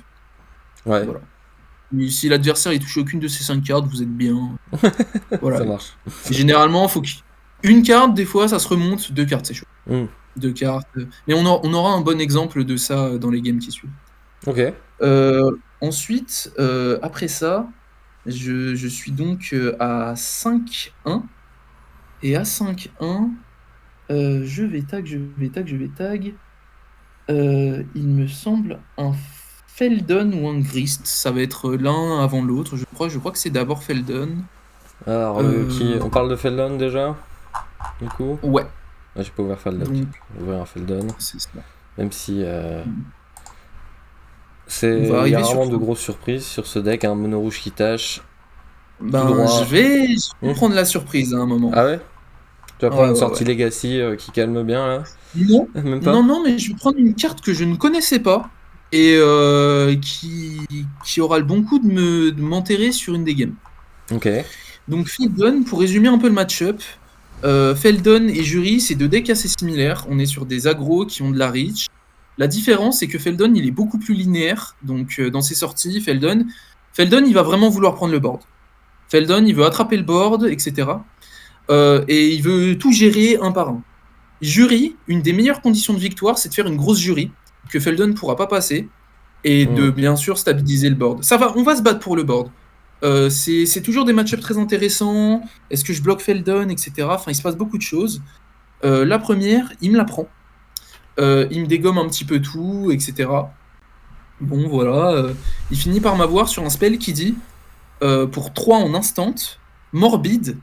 Ouais. Voilà. Mais si l'adversaire il touche aucune de ces 5 cartes, vous êtes bien. Voilà. Ça marche. Généralement, faut une carte, des fois, ça se remonte. 2 cartes, c'est chaud. Hmm. 2 cartes. Mais on aura un bon exemple de ça dans les games qui suivent. Ok. Ensuite, après ça, je suis donc à 5-1. Et à 5-1, je vais tag. Il me semble un Feldon ou un Grist. Ça va être l'un avant l'autre, je crois. Je crois que c'est d'abord Feldon. Alors, on parle de Feldon déjà du coup? Ouais. Ah, j'ai pas ouvert Feldon. Donc, Je vais ouvrir un Feldon. c'est ça. Même si On va il y a arriver sur rarement de ça. grosses surprises sur ce deck, un mono rouge qui tâche. Ben, Tout droit. je vais prendre la surprise à un moment. Ah ouais? Tu vas prendre Ouais, une ouais, sortie ouais. Legacy qui calme bien là? Non, Même pas? non, mais je vais prendre une carte que je ne connaissais pas et qui aura le bon coup de m'enterrer sur une des games. Ok. Donc Feldon, pour résumer un peu le match-up, Feldon et Jury, c'est 2 decks assez similaires. On est sur des agros qui ont de la reach. La différence, c'est que Feldon, il est beaucoup plus linéaire. Donc dans ses sorties, Feldon, il va vraiment vouloir prendre le board. Feldon, il veut attraper le board, etc. Et il veut tout gérer un par un. Jury, une des meilleures conditions de victoire, c'est de faire une grosse jury que Feldon ne pourra pas passer et de bien sûr stabiliser le board. Ça va, on va se battre pour le board. C'est toujours des match-ups très intéressants. Est-ce que je bloque Feldon, etc. Enfin, il se passe beaucoup de choses. La première, il me la prend. Il me dégomme un petit peu tout, etc. Bon, voilà. Il finit par m'avoir sur un spell qui dit pour 3 en instant, morbide.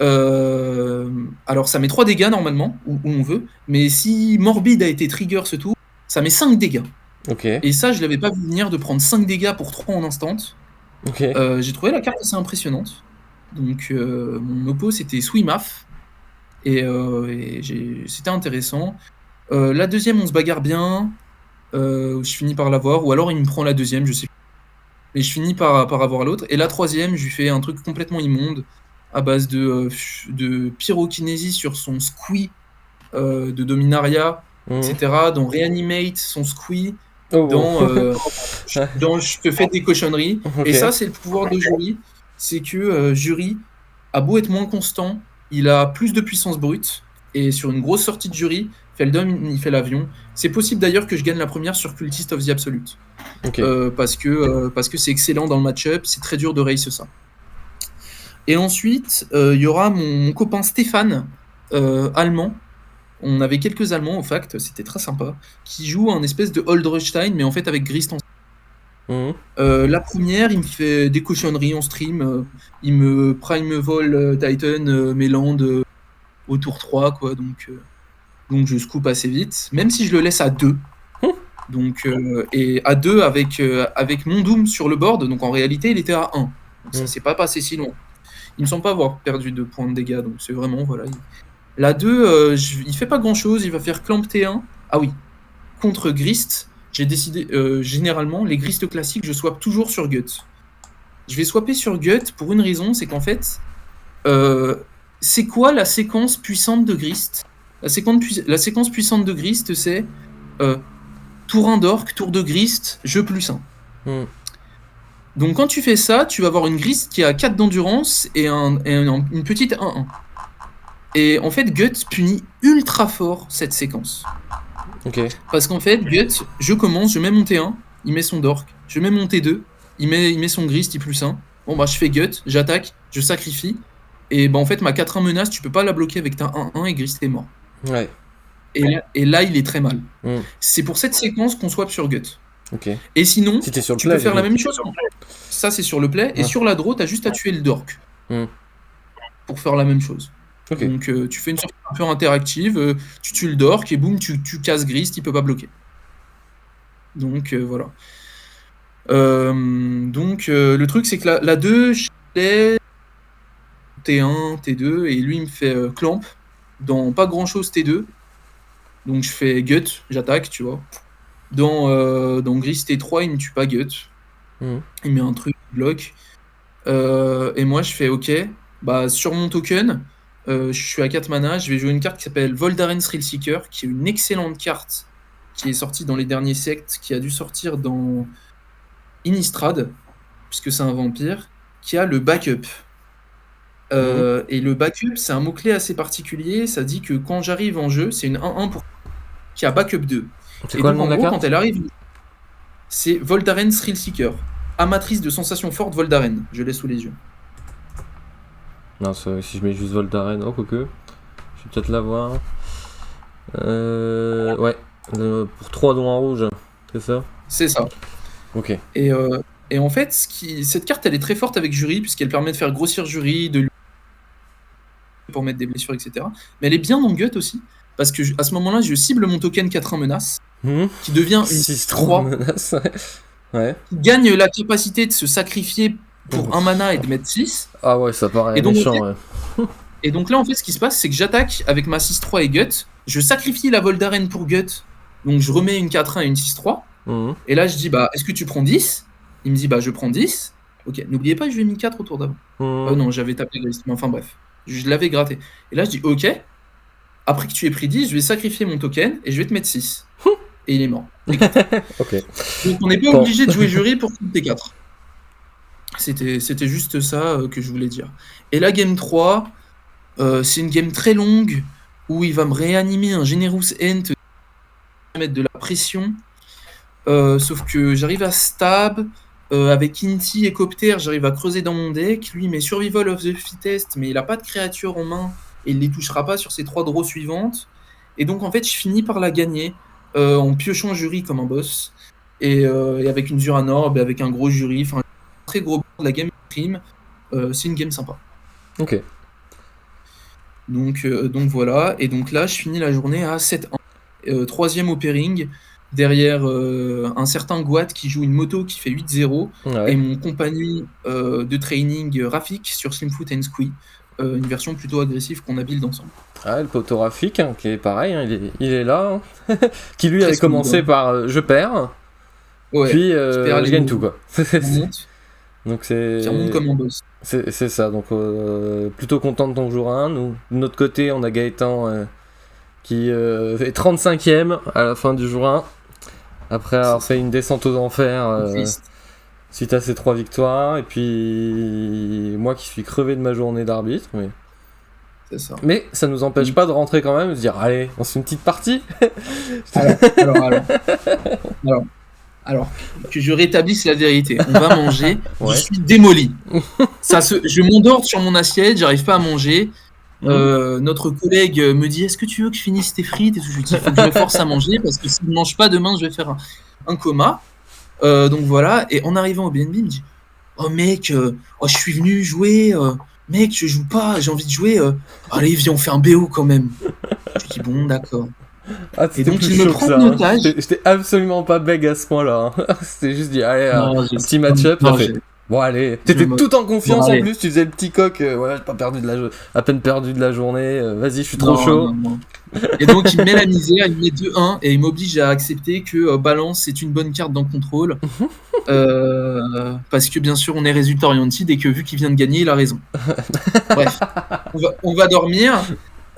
Alors ça met 3 dégâts normalement, où on veut, mais si Morbide a été trigger ce tour, ça met 5 dégâts. Ok. Et ça, je l'avais pas vu venir de prendre 5 dégâts pour 3 en instant. Ok. J'ai trouvé la carte assez impressionnante. Donc mon oppo c'était Swimaf, et c'était intéressant. La deuxième, on se bagarre bien, je finis par l'avoir, ou alors il me prend la deuxième, je sais plus. Mais je finis par avoir l'autre. Et la troisième, je lui fais un truc complètement immonde à base de pyrokinésie sur son squee de Dominaria, etc. Dans Reanimate, son squee, dans je te fais des cochonneries. Okay. Et ça, c'est le pouvoir de Jury. C'est que Jury a beau être moins constant, il a plus de puissance brute. Et sur une grosse sortie de Jury, Feldon, il fait l'avion. C'est possible d'ailleurs que je gagne la première sur Cultist of the Absolute. Okay. Parce que c'est excellent dans le match-up, c'est très dur de race ça. Et ensuite, il y aura mon copain Stéphane, allemand. On avait quelques Allemands au fact, c'était très sympa, qui joue un espèce de Holdrestein, mais en fait avec Grist en la première, il me fait des cochonneries en stream. Il me prime vol Titan, mes land au tour 3, quoi. Donc je scoop assez vite, même si je le laisse à 2. Donc, et à 2 avec mon Doom sur le board, donc en réalité il était à 1. Donc ça s'est pas passé si loin. Il me semble pas avoir perdu de points de dégâts, donc c'est vraiment, voilà. La 2, il fait pas grand chose, il va faire Clamp T1. Ah oui, contre Grist, j'ai décidé, généralement, les Grist classiques, je swap toujours sur Gut. Je vais swapper sur Gut pour une raison, c'est qu'en fait, c'est quoi la séquence puissante de Grist? La séquence puissante de Grist, c'est tour 1 d'Orc, tour 2 Grist, jeu +1. Donc quand tu fais ça, tu vas avoir une Grist qui a 4 d'endurance et une petite 1-1. Et en fait, Gut punit ultra fort cette séquence. Ok. Parce qu'en fait, Gut, je commence, je mets mon T1, il met son Dork, je mets mon T2, il met son Grist, il +1. Bon bah je fais Gut, j'attaque, je sacrifie, et bah en fait ma 4-1 menace, tu peux pas la bloquer avec ta 1-1 et Grist est mort. Ouais. Et là il est très mal. C'est pour cette séquence qu'on swap sur Gut. Ok. Et sinon, Si t'es sur le tu play, peux faire la même chose. Ça c'est sur le play, et Ouais. sur la draw, t'as juste à tuer le Dork. Pour faire la même chose. Ok. Donc tu fais une sorte un peu interactive, tu tues le Dork et boum, tu casses Grist, il peut pas bloquer. Donc voilà. Donc le truc c'est que la 2, je l'ai T1, T2, et lui il me fait Clamp dans pas grand chose T2. Donc je fais Gut, j'attaque, tu vois. Dans Grist T3, il me tue pas Gut. Il met un truc, il bloque. Et moi je fais ok, bah sur mon token, je suis à 4 mana, je vais jouer une carte qui s'appelle Voldaren Thrillseeker, qui est une excellente carte qui est sortie dans les derniers sectes, qui a dû sortir dans Innistrad, puisque c'est un vampire, qui a le backup. Et le backup, c'est un mot-clé assez particulier, ça dit que quand j'arrive en jeu, c'est une 1-1 qui a backup 2. C'est et quoi donc le nom en de la gros, carte quand elle arrive, c'est Voldaren Thrillseeker, amatrice de sensations fortes Voldaren, je l'ai sous les yeux. Non, si je mets juste Voldaren, oh quoique, je vais peut-être l'avoir. Ouais, pour 3 dons en rouge, c'est ça? C'est ça. Ok. Et en fait, cette carte, elle est très forte avec Jury, puisqu'elle permet de faire grossir Jury, pour mettre des blessures, etc. Mais elle est bien dans Gut aussi, parce que à ce moment-là, je cible mon token 4-1 menace, qui devient une 6-3 menace, ouais. Qui gagne la capacité de se sacrifier pour 1 mana et de mettre 6. Ah ouais, ça paraît méchant, ouais. Et donc là, en fait, ce qui se passe, c'est que j'attaque avec ma 6-3 et Gut, je sacrifie la Voldaren pour Gut, donc je remets une 4-1 et une 6-3, et là je dis, bah, est-ce que tu prends 10? Il me dit, bah, je prends 10. Ok, n'oubliez pas, je lui ai mis 4 autour d'avant. Non, j'avais tapé Grist, mais enfin bref, je l'avais gratté. Et là je dis, ok, après que tu aies pris 10, je vais sacrifier mon token et je vais te mettre 6. Et il est mort. Ok. Donc on n'est pas obligé de jouer Jury pour toutes tes 4. C'était juste ça que je voulais dire. Et la game 3, c'est une game très longue où il va me réanimer un Generous Ent, mettre de la pression. Sauf que j'arrive à stab, avec Inti et Copter, j'arrive à creuser dans mon deck. Lui, il met Survival of the Fittest, mais il n'a pas de créature en main et il les touchera pas sur ses 3 draws suivantes. Et donc en fait, je finis par la gagner en piochant Jury comme un boss et avec une Zuranor, avec un gros Jury, enfin très gros board, la game prime. C'est une game sympa. Ok. Donc voilà, et donc là je finis la journée à 7-1. 3ème au pairing, derrière un certain Guat qui joue une moto qui fait 8-0, et mon compagnon de training Rafik sur Slimfoot and Squee, une version plutôt agressive qu'on a build ensemble. Ah, le poteau Rafik, qui est pareil, il est là, qui lui avait commencé par je perds, ouais, puis je gagne tout, quoi. Donc c'est... Qui remonte comme un boss. C'est ça, donc plutôt content de ton jour 1. Nous, de notre côté, on a Gaëtan qui est 35ème à la fin du jour 1, après avoir fait une descente aux enfers suite à ces 3 victoires, et puis moi qui suis crevé de ma journée d'arbitre, mais... C'est ça. Mais ça nous empêche pas de rentrer quand même, de se dire allez, on se fait une petite partie. Alors, que je rétablisse la vérité. On va manger. Ouais. Je suis démoli. Je m'endors sur mon assiette, j'arrive pas à manger. Notre collègue me dit, est-ce que tu veux que je finisse tes frites? Et je lui dis, il faut que je me force à manger parce que si je ne mange pas demain, je vais faire un coma. Donc voilà. Et en arrivant au BNB, il me dit, oh mec, je suis venu jouer. Mec, je joue pas, j'ai envie de jouer. Allez, viens, on fait un BO quand même. Je dis, bon, d'accord. Ah, Et c'était donc plus il me chaud que prend ça. en Hein. otage. J'étais absolument pas bègue à ce point-là. Hein. C'était juste dit, allez, Non, un petit match-up, non, t'as fait. Bon, allez. T'étais me- tout en bon, confiance en allez. plus, tu faisais le petit coq. Ouais, j'ai pas perdu à peine perdu de la journée. Vas-y, je suis trop Non, chaud. non, non. Et donc, il me met la misère, il me met 2-1 et il m'oblige à accepter que Balance c'est une bonne carte dans Contrôle. Parce que bien sûr, on est résultat oriented et que vu qu'il vient de gagner, il a raison. Bref, on va dormir.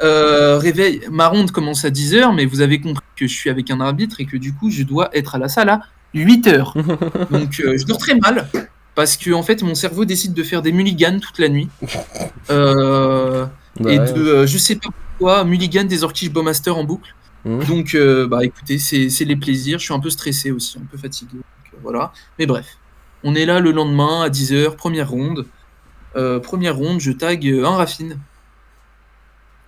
Réveil, ma ronde commence à 10h, mais vous avez compris que je suis avec un arbitre et que du coup, je dois être à la salle à 8h. Donc, je dors très mal parce que en fait, mon cerveau décide de faire des mulligans toute la nuit. Et Ouais. je sais pas pourquoi, mulligan des Orkish Bowmaster en boucle. Donc, bah écoutez, c'est les plaisirs. Je suis un peu stressé aussi, un peu fatigué. Donc, voilà. Mais bref, on est là le lendemain à 10h, première ronde. Première ronde, je tag un Raffine.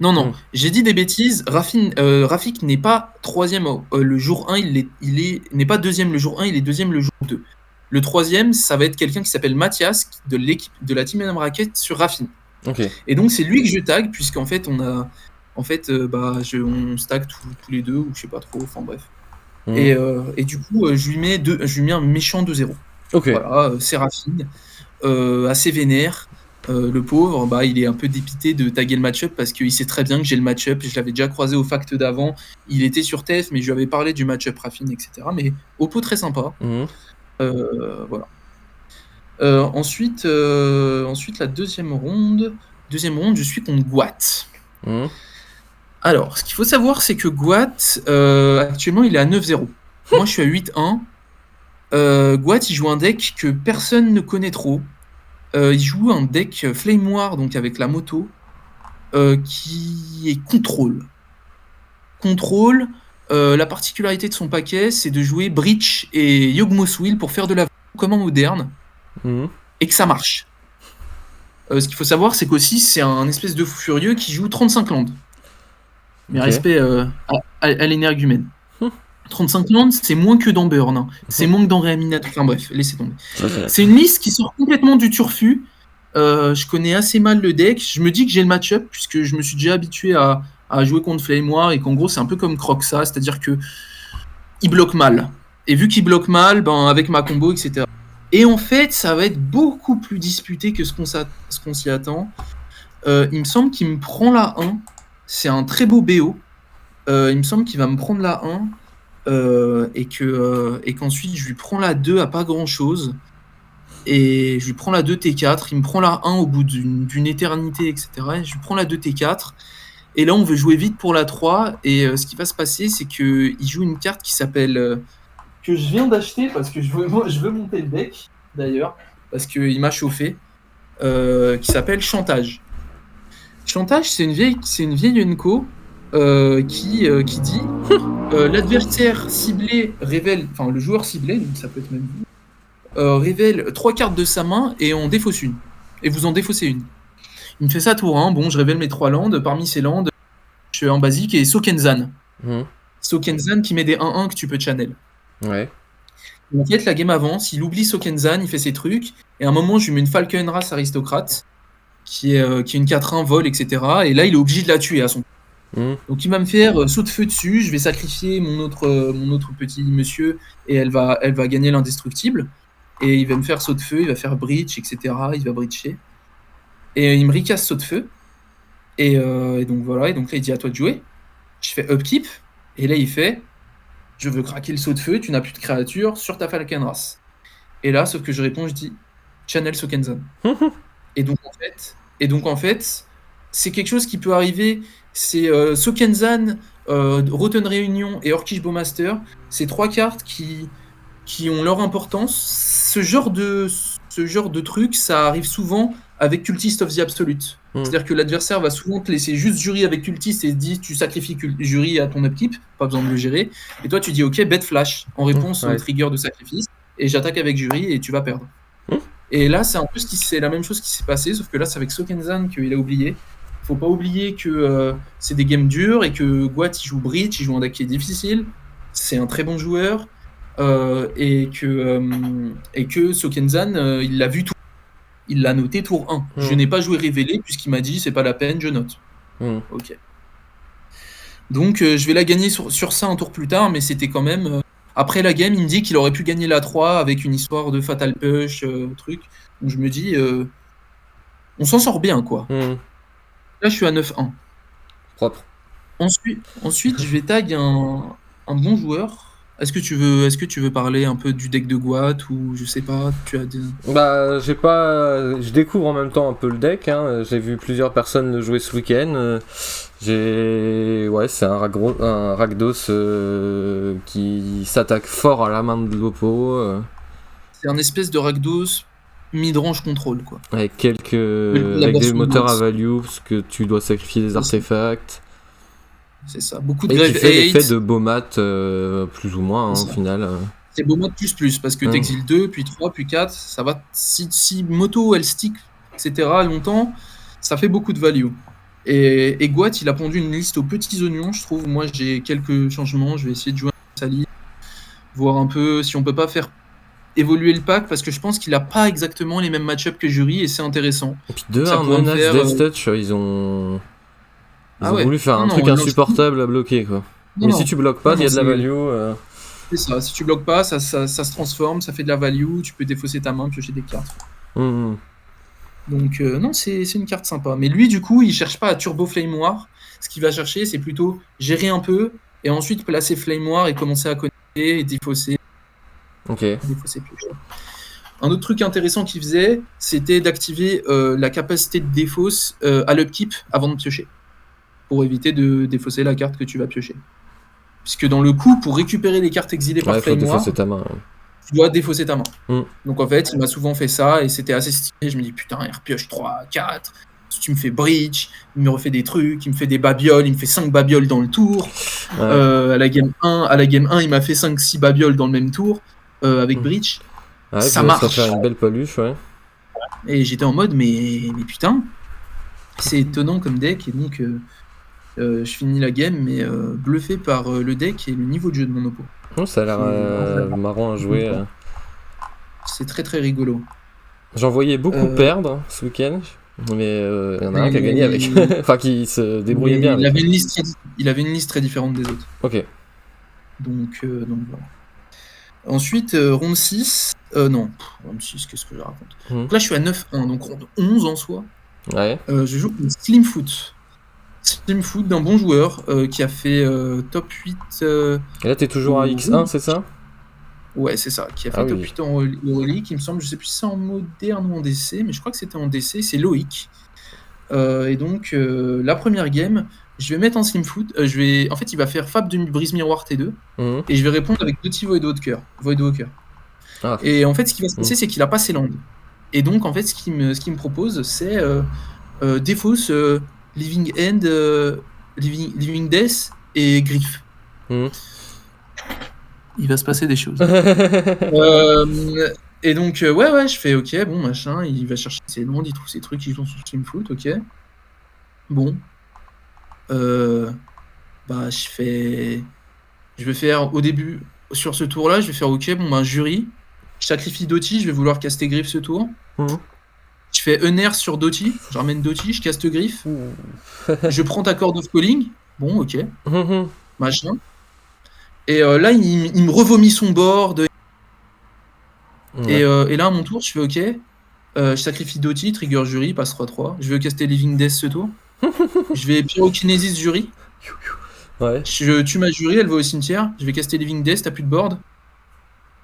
Non, j'ai dit des bêtises. Rafik n'est pas troisième le jour 1, n'est pas deuxième le jour 1, il est deuxième le jour 2. Le troisième, ça va être quelqu'un qui s'appelle Mathias, de l'équipe de la Team MM Racket sur Raffine. Ok. Et donc c'est lui que je tag, puisqu'en fait on stack tous les deux, ou je sais pas trop, enfin bref. Et du coup, je lui mets un méchant 2-0. Ok. Voilà, Séraphine, assez vénère. Le pauvre, bah, il est un peu dépité de taguer le match-up parce qu'il sait très bien que j'ai le match-up. Je l'avais déjà croisé au fact d'avant. Il était sur TF, mais je lui avais parlé du match-up Raffine, etc. Mais Oppo très sympa. Voilà. Ensuite, la deuxième ronde, je suis contre Guat. Alors, ce qu'il faut savoir, c'est que Guat, actuellement, il est à 9-0. Moi, je suis à 8-1. Guat, il joue un deck que personne ne connaît trop. Il joue un deck Flame War, donc avec la moto, qui est contrôle. Contrôle, la particularité de son paquet, c'est de jouer Breach et Yogmoth Will pour faire de la comme en moderne, et que ça marche. Ce qu'il faut savoir, c'est qu'aussi, c'est un espèce de fou furieux qui joue 35 landes. Mais respect à l'énergumène. 35 landes, c'est moins que dans Burn. Hein. C'est moins que dans Réaminator. Enfin bref, laissez tomber. C'est une liste qui sort complètement du turfu. Je connais assez mal le deck. Je me dis que j'ai le match-up, puisque je me suis déjà habitué à jouer contre Flame War, et qu'en gros, c'est un peu comme Croxa, c'est-à-dire que il bloque mal. Et vu qu'il bloque mal, ben, avec ma combo, etc. Et en fait, ça va être beaucoup plus disputé que ce qu'on s'y attend. Il me semble qu'il me prend la 1. C'est un très beau BO. Il me semble qu'il va me prendre la 1. Et qu'ensuite je lui prends la 2 à pas grand chose, et je lui prends la 2 T4, il me prend la 1 au bout d'une éternité, etc. Et je lui prends la 2 T4, et là on veut jouer vite pour la 3, et ce qui va se passer, c'est qu'il joue une carte qui s'appelle que je viens d'acheter parce que je veux monter le deck d'ailleurs, parce qu'il m'a chauffé, qui s'appelle Chantage. Chantage, c'est une vieille Unco qui dit l'adversaire ciblé révèle, enfin le joueur ciblé, donc ça peut être même vous, révèle 3 cartes de sa main et en défausse une. Et vous en défaussez une. Il me fait ça tour 1, bon, je révèle mes 3 landes, parmi ces landes, je suis en basique et Sokenzan. Sokenzan qui met des 1-1 que tu peux channel. Ouais. Et en fait, la game avance, il oublie Sokenzan, il fait ses trucs, et à un moment, je lui mets une Falcon Race aristocrate, qui est une 4-1 vol, etc. Et là, il est obligé de la tuer à son. Donc il va me faire saut de feu dessus, je vais sacrifier mon autre petit monsieur, et elle va gagner l'indestructible, et il va me faire saut de feu, il va faire breach, etc. Il va breacher, et il me ricasse saut de feu, et donc voilà, et donc là il dit à toi de jouer. Je fais upkeep, et là il fait je veux craquer le saut de feu, tu n'as plus de créature sur ta Falcon Race. Et là, sauf que je réponds, je dis Channel Sokenzan. Et donc en fait, c'est quelque chose qui peut arriver. C'est Sokenzan, Rotten Réunion et Orkish Bowmaster. C'est 3 cartes qui ont leur importance. Ce genre de truc, ça arrive souvent avec Cultist of the Absolute. C'est-à-dire que l'adversaire va souvent te laisser juste jury avec Cultist et te dit tu sacrifies jury à ton upkeep, pas besoin de le gérer. Et toi tu dis ok, bet flash en réponse au trigger de sacrifice, et j'attaque avec jury et tu vas perdre. Et là c'est un peu c'est la même chose qui s'est passé, sauf que là c'est avec Sokenzan qu'il a oublié. Faut pas oublier que c'est des games durs et que Guat il joue Breach, il joue un deck qui est difficile. C'est un très bon joueur. Et que Sokenzan, il l'a vu tout. Il l'a noté tour 1. Je n'ai pas joué révélé puisqu'il m'a dit c'est pas la peine, je note. Ok. Donc je vais la gagner sur ça un tour plus tard, mais c'était quand même... après la game, il me dit qu'il aurait pu gagner la 3 avec une histoire de Fatal Push, truc. Donc je me dis, on s'en sort bien, quoi. Là, je suis à 9-1. Propre. Ensuite, je vais tag un bon joueur. Est-ce que tu veux parler un peu du deck de Guat ou je sais pas, tu as des... Bah, je découvre en même temps un peu le deck, hein. J'ai vu plusieurs personnes le jouer ce week-end. Ouais, c'est un Rakdos qui s'attaque fort à la main de l'oppo. C'est un espèce de Rakdos mid-range contrôle, quoi. Avec des moteurs à value, parce que tu dois sacrifier des artefacts. C'est ça, beaucoup de Et grave qui fait 8. l'effet de Bomat, plus ou moins, au final. C'est Bomat plus, parce que t'exiles 2, puis 3, puis 4, ça va... Si Moto, elle stick, etc., longtemps, ça fait beaucoup de value. Et Guat, il a pondu une liste aux petits oignons, je trouve. Moi, j'ai quelques changements, je vais essayer de jouer sa liste, voir un peu si on peut pas faire évoluer le pack, parce que je pense qu'il a pas exactement les mêmes match-up que Jury, et c'est intéressant. Et puis deux menaces Death Touch, ils ont voulu faire un truc insupportable à bloquer, quoi. Mais si tu bloques pas, il y a de la value. C'est ça, si tu bloques pas, ça se transforme, ça fait de la value, tu peux défausser ta main, piocher des cartes. Donc non, c'est une carte sympa. Mais lui, du coup, il cherche pas à turbo Flame War. Ce qu'il va chercher, c'est plutôt gérer un peu, et ensuite placer Flame War et commencer à connecter et défausser. Défausser, piocher. Un autre truc intéressant qu'il faisait, c'était d'activer la capacité de défausse à l'upkeep avant de piocher, pour éviter de défausser la carte que tu vas piocher. Puisque dans le coup, pour récupérer les cartes exilées par Flame War, tu dois défausser ta main. Donc en fait, il m'a souvent fait ça, et c'était assez stylé. Je me dis, putain, il repioche 3, 4, tu me fais breach, il me refait des trucs, il me fait des babioles, il me fait 5 babioles dans le tour. À la game 1, il m'a fait 5-6 babioles dans le même tour, avec breach. Ça marche. Ça fait une belle paluche, ouais. Et j'étais en mode, mais putain, c'est étonnant comme deck, et donc... je finis la game, mais bluffé par le deck et le niveau de jeu de mon oppo. Ça a l'air marrant à jouer. C'est très très rigolo. J'en voyais beaucoup perdre ce week-end, mais il y en a un qui a gagné avec. Enfin, qui se débrouillait bien. Il avait une liste très différente des autres. Ok. Donc voilà. Ensuite, ronde 6. Non, ronde 6, qu'est-ce que je raconte. Donc là, je suis à 9-1, donc ronde 11 en soi. Ouais. Je joue contre Slimfoot. Slimfoot d'un bon joueur qui a fait top 8. Et là, t'es toujours à X1, c'est ça? Ouais, c'est ça. Qui a fait top 8 en Euroleague, il me semble. Je sais plus si c'est en moderne ou en DC, mais je crois que c'était en DC. C'est Loïc. Et donc, la première game, je vais mettre en Slimfoot. En fait, il va faire Fab de Brise Miroir T2. Et je vais répondre avec Doty Voidwalker. Et en fait, ce qui va se passer, c'est qu'il a pas ses landes. Et donc, en fait, ce qu'il me propose, c'est défausse. Living End, Living Death et Griff. Il va se passer des choses. Et donc, ouais, je fais ok, bon, machin, il va chercher ses landes, il trouve ses trucs, ils vont sur Slimfoot, ok. Bon. Bah, je vais faire, au début, sur ce tour-là, je vais faire ok, bon, jury. Je sacrifie Doty, je vais vouloir caster Griff ce tour. Je fais Uner sur Doty, je ramène Doty, je caste Griff. Je prends ta Chord of Calling. Bon, ok. Machin. Et là, il me revomit son board. Et là, à mon tour, je fais ok. Je sacrifie Doty, trigger Jury, passe 3-3. Je veux caster Living Death ce tour. Je vais Pyrokinesis Jury. Ouais. Je tue ma Jury, elle va au cimetière. Je vais caster Living Death, t'as plus de board.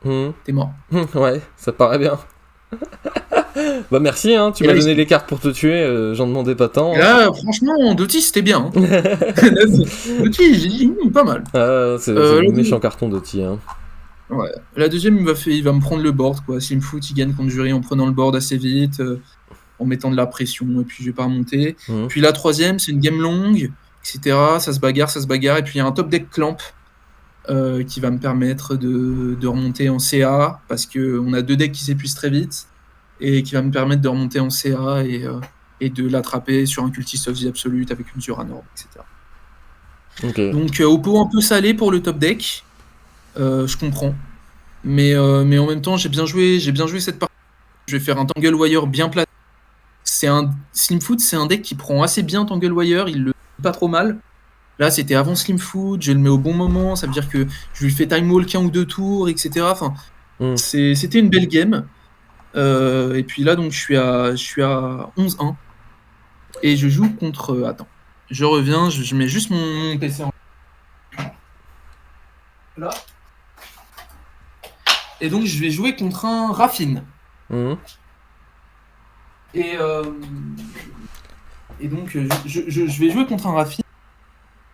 T'es mort. Ouais, ça paraît bien. Bah merci, hein, tu m'as donné les cartes pour te tuer, j'en demandais pas tant. Là, franchement, Doty c'était bien. Doty, j'ai dit pas mal. C'est le méchant carton Doty. Hein. Ouais. La deuxième, il va me prendre le board, quoi. Slimfoot, il gagne contre Jury en prenant le board assez vite, en mettant de la pression, et puis je vais pas remonter. Puis la troisième, c'est une game longue, etc. Ça se bagarre, et puis il y a un top deck clamp qui va me permettre de remonter en CA, parce qu'on a 2 decks qui s'épuisent très vite. Et qui va me permettre de remonter en CA et de l'attraper sur un Cultist of the Absolute avec une Zuranor, etc. Okay. Donc oppo un peu salé pour le top deck, je comprends. Mais en même temps, j'ai bien joué cette partie. Je vais faire un Tangle Wire bien placé. Slimfoot, c'est un deck qui prend assez bien Tangle Wire, il le fait pas trop mal. Là, c'était avant Slim Food, je le mets au bon moment, ça veut dire que je lui fais time walk 1 ou 2 tours, etc. Enfin, c'était une belle game. Et puis là, donc, je suis à 11-1. Et je joue contre... attends, je reviens, je mets juste mon PC en... Là. Et donc, je vais jouer contre un Raffine. Et donc, je vais jouer contre un Raffine.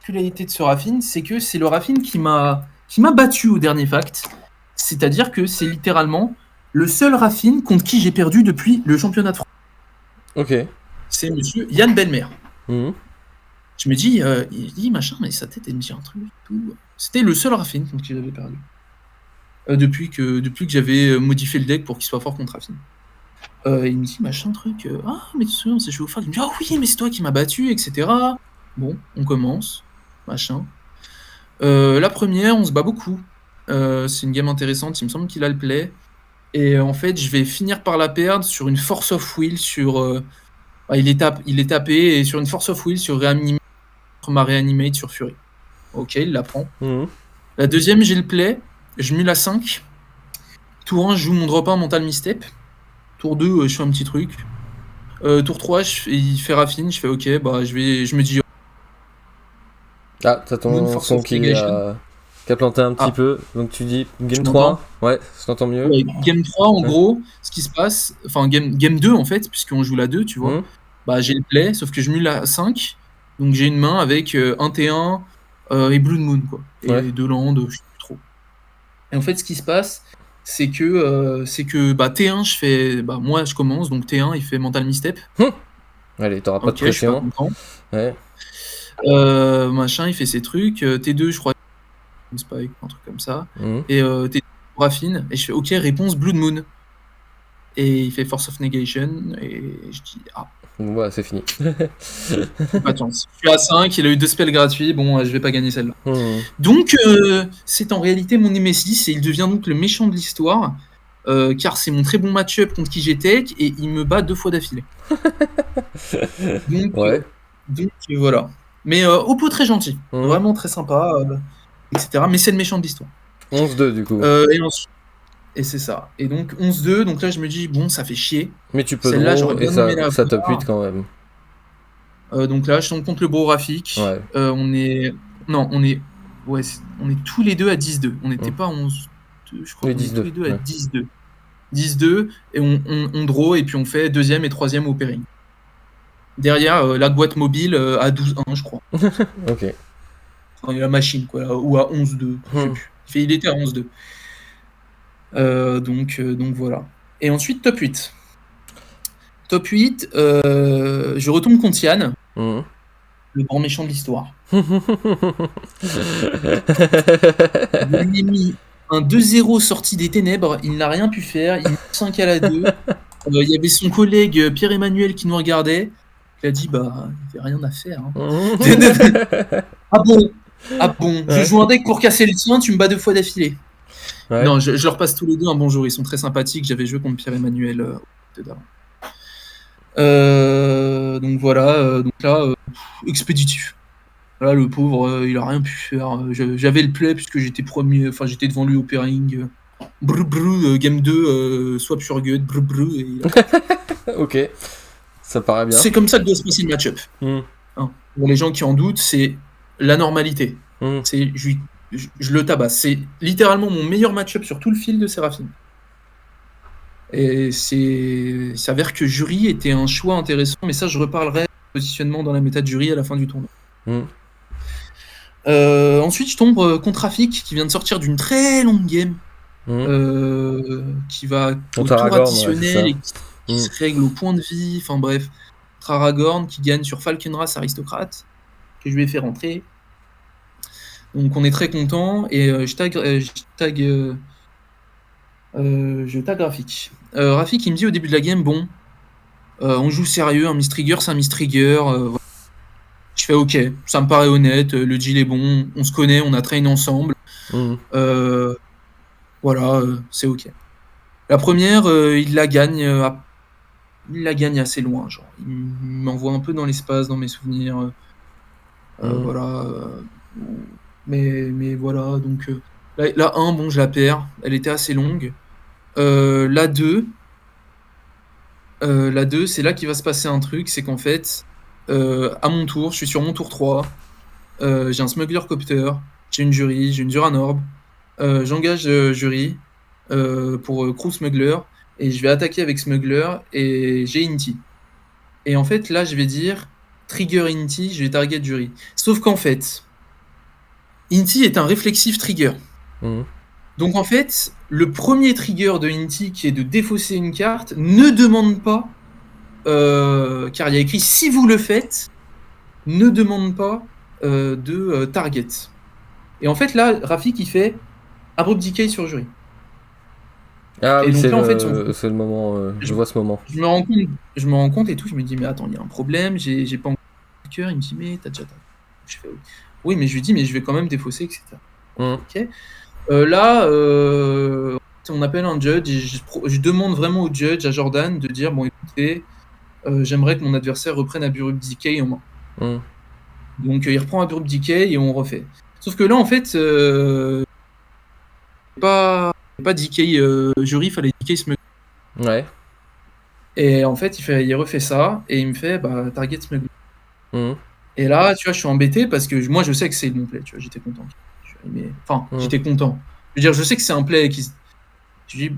La particularité de ce Raffine, c'est que c'est le Raffine qui m'a battu au dernier fact. C'est-à-dire que c'est littéralement le seul Raffine contre qui j'ai perdu depuis le championnat de France. Ok. C'est monsieur Yann Benmer. Je me dis, il dit machin, mais sa tête, elle me dit un truc. Tout. C'était le seul Raffine contre qui j'avais perdu. Depuis que j'avais modifié le deck pour qu'il soit fort contre Raffine. Il me dit machin truc. Ah, mais tu te souviens, on s'est joué au fact. Il me dit, ah oui, mais c'est toi qui m'as battu, etc. Bon, on commence. Machin. La première, on se bat beaucoup. C'est une game intéressante, il me semble qu'il a le play. Et en fait, je vais finir par la perdre sur une force of will sur... il est tapé et sur une force of will sur ma reanimate sur Fury. Ok, il la prend. La deuxième, j'ai le play. Je mule à 5. Tour 1, je joue mon drop 1 mental misstep. Tour 2, je fais un petit truc. Tour 3, il fait Raffine. Je fais ok, bah je me dis... Ah, t'as ton son qui a planté un petit peu. Donc tu dis game 3. Ouais, je t'entends mieux. Ouais, game 3, en gros, ce qui se passe... Enfin, game 2, en fait, puisqu'on joue la 2, tu vois. Bah, j'ai le play, sauf que je mule à 5. Donc j'ai une main avec 1 T1 et Blood Moon, quoi. Et 2 landes, je sais plus trop. Et en fait, ce qui se passe, c'est que T1, je fais... Bah, moi, je commence, donc T1, il fait mental misstep. Allez, t'auras pas de pression. Ouais. Machin, il fait ses trucs. T2, je crois, spike, un truc comme ça. Et T2, Raffine. Et je fais ok, réponse Blood Moon. Et il fait Force of Negation. Et je dis ah. Ouais, c'est fini. Pas de chance. Je suis à 5, il a eu 2 spells gratuits. Bon, je vais pas gagner celle-là. Donc, c'est en réalité mon Nemesis. Et il devient donc le méchant de l'histoire. Car c'est mon très bon match-up contre qui j'ai tech. Et il me bat 2 fois d'affilée. Donc, donc voilà. Mais Oppo très gentil, vraiment très sympa, etc. Mais c'est le méchant de l'histoire. 11-2 du coup. Et c'est ça. Et donc 11-2, donc là je me dis, bon, ça fait chier. Mais tu peux draw et ça t'appuie quand même. Donc là je tombe contre le bro Rafik. On est tous les deux à 10-2. On n'était pas à 11-2, je crois. On est tous les deux à 10-2. 10-2, et on draw, et puis on fait 2e et 3e au pairing. Derrière, la boîte mobile à 12-1, je crois. Ok. Enfin, la machine, quoi, ou à 11-2. Il était à 11-2. Donc voilà. Et ensuite, top 8. Top 8, je retombe contre Yann, le grand méchant de l'histoire. Je lui ai mis un 2-0 sorti des ténèbres, il n'a rien pu faire, il met 5 à la 2. Il y avait son collègue Pierre-Emmanuel qui nous regardait. Il a dit, bah, il n'y avait rien à faire. Ah bon, je joue un deck pour casser le tien, tu me bats 2 fois d'affilée. Non, je leur passe tous les deux un bonjour, ils sont très sympathiques. J'avais joué contre Pierre-Emmanuel donc voilà, donc là, expéditif. Là, le pauvre, il a rien pu faire. J'avais le play puisque j'étais premier, enfin j'étais devant lui au pairing. Game 2, swap sur gut, et ok. Ça paraît bien. C'est comme ça que doit se passer le match-up. Pour les gens qui en doutent, c'est la normalité. C'est, je le tabasse. C'est littéralement mon meilleur match-up sur tout le fil de Séraphine. Et il s'avère que Jury était un choix intéressant, mais ça, je reparlerai du positionnement dans la méta de Jury à la fin du tournoi. Ensuite, je tombe contre Rafik, qui vient de sortir d'une très longue game, qui va au tour additionnel et qui se règle au point de vie, enfin bref. Aragorn qui gagne sur Falkenrath Aristocrate, que je lui ai fait rentrer. Donc on est très content, et je tag Rafik. Rafik, il me dit au début de la game, bon, on joue sérieux, un Mistrigger, c'est un Mistrigger. Je fais ok, ça me paraît honnête, le deal est bon, on se connaît, on a traîné ensemble. Voilà, c'est ok. La première, il la gagne assez loin, genre. Il m'envoie un peu dans l'espace, dans mes souvenirs. Mhm. Voilà. Mais voilà, donc la 1, bon, je la perds. Elle était assez longue. La 2, c'est là qu'il va se passer un truc, c'est qu'en fait, à mon tour, je suis sur mon tour 3, j'ai un smuggler copter, j'ai une jury, j'ai une Duranorb, j'engage jury pour crew smuggler, et je vais attaquer avec smuggler, et j'ai Inti. Et en fait, là, je vais dire trigger Inti, je vais target jury. Sauf qu'en fait, Inti est un réflexif trigger. Mhm. Donc en fait, le premier trigger de Inti, qui est de défausser une carte, ne demande pas, car il y a écrit si vous le faites, ne demande pas de target. Et en fait, là, Rafik, il fait Abrupt Decay sur jury. Ah Et oui, donc c'est là, en fait, le moment, je je, vois ce moment. je me rends compte et tout, je me dis, mais attends, il y a un problème, j'ai pas encore de cœur. Il me dit, mais t'as déjà ta. Je fais, oui, mais je lui dis, mais je vais quand même défausser, etc. Mhm. Ok. Là, on appelle un judge et je demande vraiment au judge, à Jordan, de dire, bon, écoutez, j'aimerais que mon adversaire reprenne Abrupt Decay en main. Mhm. Donc il reprend Abrupt Decay et on refait. Sauf que là, en fait, pas Decay jury, fallait Decay Smuggler. Ouais. Et en fait, il refait ça et il me fait bah, Target Smuggler. Mhm. Et là, tu vois, je suis embêté parce que moi, je sais que c'est le bon play. Tu vois, j'étais content. Enfin, Mhm. j'étais content. Je veux dire, je sais que c'est un play qui. Je dis,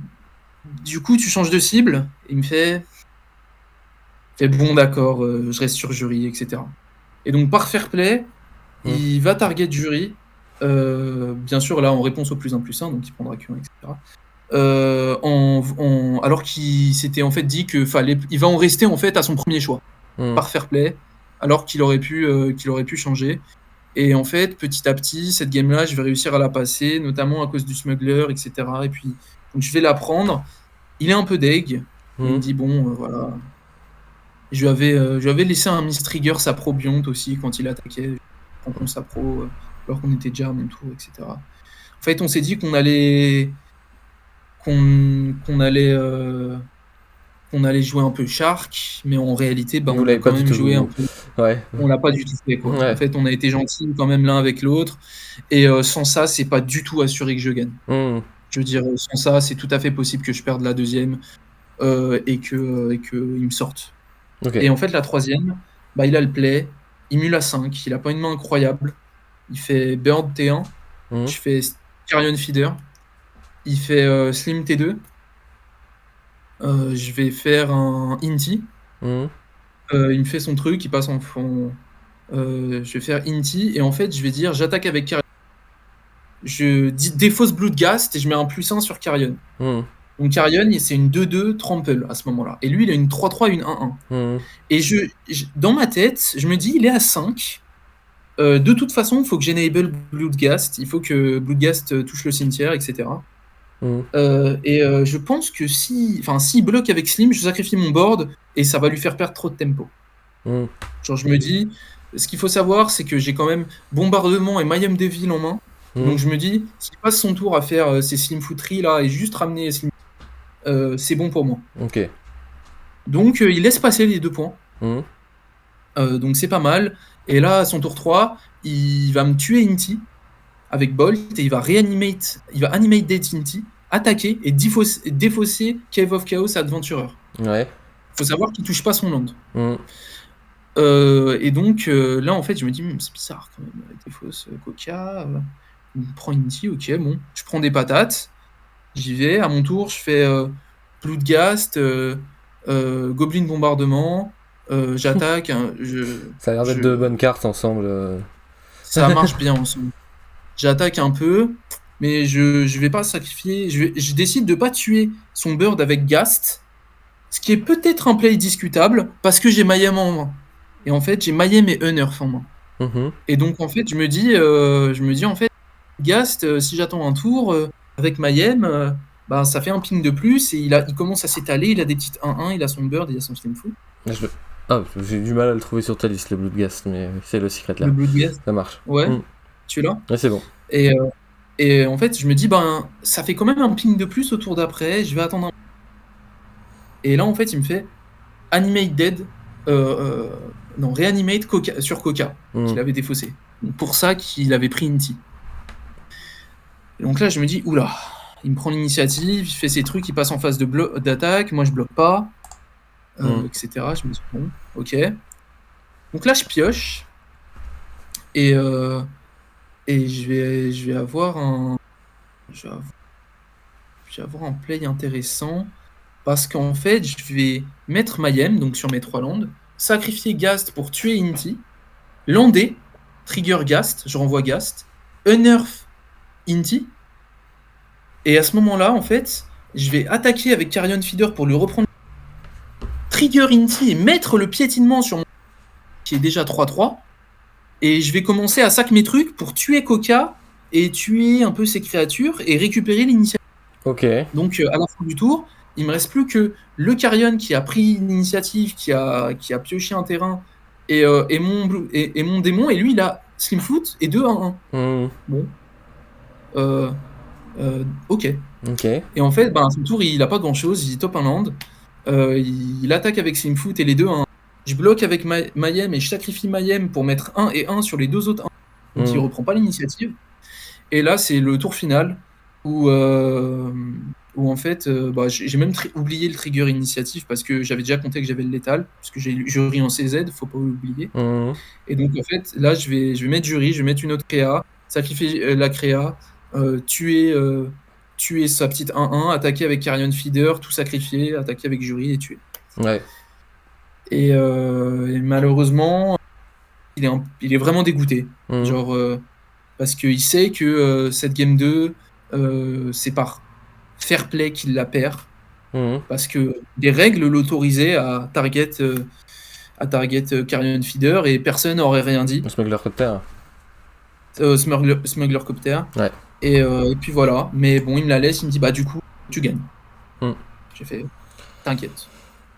du coup, tu changes de cible. Et il me fait bon, d'accord, je reste sur jury, etc. Et donc, par fair play, Mhm. il va target jury. Bien sûr, là, en réponse au +1/+1, donc il prendra Q1, etc. Alors qu'il s'était en fait dit il va en rester en fait à son premier choix, Mhm. par fair play, alors qu'il aurait pu changer. Et en fait, petit à petit, cette game-là, je vais réussir à la passer, notamment à cause du smuggler, etc. Et puis, donc je vais la prendre. Il est un peu deg. Il me Mhm. dit bon, voilà. Je lui avais laissé un miss trigger sa pro Bionte aussi quand il attaquait. Je prends contre sa pro alors qu'on était déjà à mon tour, etc. En fait, on s'est dit qu'on allait jouer un peu Shark, mais en réalité, bah, Vous on a l'avez pas quand du même joué un tout. peu. Ouais. On l'a pas du tout fait, quoi. En Ouais. fait, on a été gentils quand même l'un avec l'autre, et sans ça, c'est pas du tout assuré que je gagne. Mhm. Je veux dire, sans ça, c'est tout à fait possible que je perde la deuxième et que il me sorte. Ok. Et en fait, la troisième, bah, il a le play, il mule à 5, il a pas une main incroyable. Il fait Bird T1, Mhm. je fais Carrion Feeder, il fait Slim T2, je vais faire un Inti. Mhm. Il me fait son truc, il passe en fond. Je vais faire Inti et en fait, je vais dire j'attaque avec Carrion. Je défausse Bloodghast et je mets un +1 sur Carrion. Mhm. Donc Carrion, c'est une 2-2 trample à ce moment-là. Et lui, il a une 3-3 et une 1-1. Mhm. Et dans ma tête, je me dis, il est à 5. De toute façon, il faut que j'enable Bloodghast. Il faut que Bloodghast touche le cimetière, etc. Mhm. Je pense que s'il bloque avec Slim, je sacrifie mon board et ça va lui faire perdre trop de tempo. Mhm. Genre, je me dis, ce qu'il faut savoir, c'est que j'ai quand même Bombardement et Mayhem Devil en main. Donc Mhm. je me dis, s'il passe son tour à faire ses Slim Footry là et juste ramener Slim, c'est bon pour moi. Ok. Donc il laisse passer les 2 points. Mhm. Donc c'est pas mal. Et là, à son tour 3, il va me tuer Inti avec Bolt et il va animate Dead Inti, attaquer et défausser Cave of Chaos Adventurer. Ouais. Faut savoir qu'il touche pas son land. Mhm. Et donc là, en fait, je me dis, c'est bizarre quand même, avec des fausses Coca. Il me prend Inti, ok, bon. Je prends des patates, j'y vais. À mon tour, je fais Bloodghast, Goblin Bombardement, j'attaque. Ça a l'air d'être de bonnes cartes ensemble. Ça marche bien ensemble. J'attaque un peu, mais je vais pas sacrifier. Je décide de pas tuer son bird avec Ghast, ce qui est peut-être un play discutable parce que j'ai Mayhem en main. Et en fait, j'ai Mayhem et Unearth en main. Mhm. Et donc en fait, je me dis en fait, Ghast, si j'attends un tour avec Mayhem, bah, ça fait un ping de plus et il commence à s'étaler. Il a des petites 1-1, il a son bird, il a son slim foot. Ah, j'ai du mal à le trouver sur ta liste, le Bloodghast, mais c'est le secret Le là. Blue Ghast, Ça marche. ouais, Mhm. tu l'as. Ouais, c'est bon. Et, en fait, je me dis, ben, ça fait quand même un ping de plus au tour d'après. Je vais attendre un. Et là, en fait, il me fait Animate Dead Reanimate sur Coca, qu'il avait défaussé. Donc pour ça qu'il avait pris Inti. Et donc là, je me dis, oula, il me prend l'initiative, il fait ses trucs, il passe en phase d'attaque, moi je bloque pas, etc. Je me dis, bon, ok. Donc là, je pioche, et je vais avoir un play intéressant, parce qu'en fait, je vais mettre Mayhem, donc sur mes 3 landes, sacrifier Ghast pour tuer Inti, lander, trigger Ghast, je renvoie Ghast, unearth Inti, et à ce moment-là, en fait, je vais attaquer avec Carrion Feeder pour lui reprendre, trigger Inti et mettre le piétinement sur mon qui est déjà 3-3, et je vais commencer à sac mes trucs pour tuer Coca et tuer un peu ses créatures et récupérer l'initiative. Ok. Donc à la fin du tour, il me reste plus que le Carrion qui a pris l'initiative, qui a pioché un terrain, et mon démon, et lui il a Slimfoot et 2-1-1. Bon. Ok. Et en fait, à son tour, il a pas grand chose, il top un land, il attaque avec Slimfoot et les 2-1. Je bloque avec Mayhem et je sacrifie Mayhem pour mettre 1 et 1 sur les 2 autres 1. Donc il reprend pas l'initiative. Et là, c'est le tour final où en fait, j'ai même oublié le trigger initiative parce que j'avais déjà compté que j'avais le létal, parce que j'ai jury en CZ, faut pas l'oublier. Et donc en fait, là, je vais mettre jury, je vais mettre une autre créa, sacrifier la créa, tuer sa petite 1-1, attaquer avec Carrion Feeder, tout sacrifier, attaquer avec jury et tuer. Ouais. Et malheureusement, il est vraiment dégoûté. Genre, parce qu'il sait que cette game 2, c'est par fair play qu'il la perd. Parce que les règles l'autorisaient à target Carrion Feeder et personne n'aurait rien dit. Smuggler Copter. Smuggler Copter. Ouais. Et puis voilà. Mais bon, il me la laisse, il me dit, du coup, tu gagnes. J'ai fait, t'inquiète.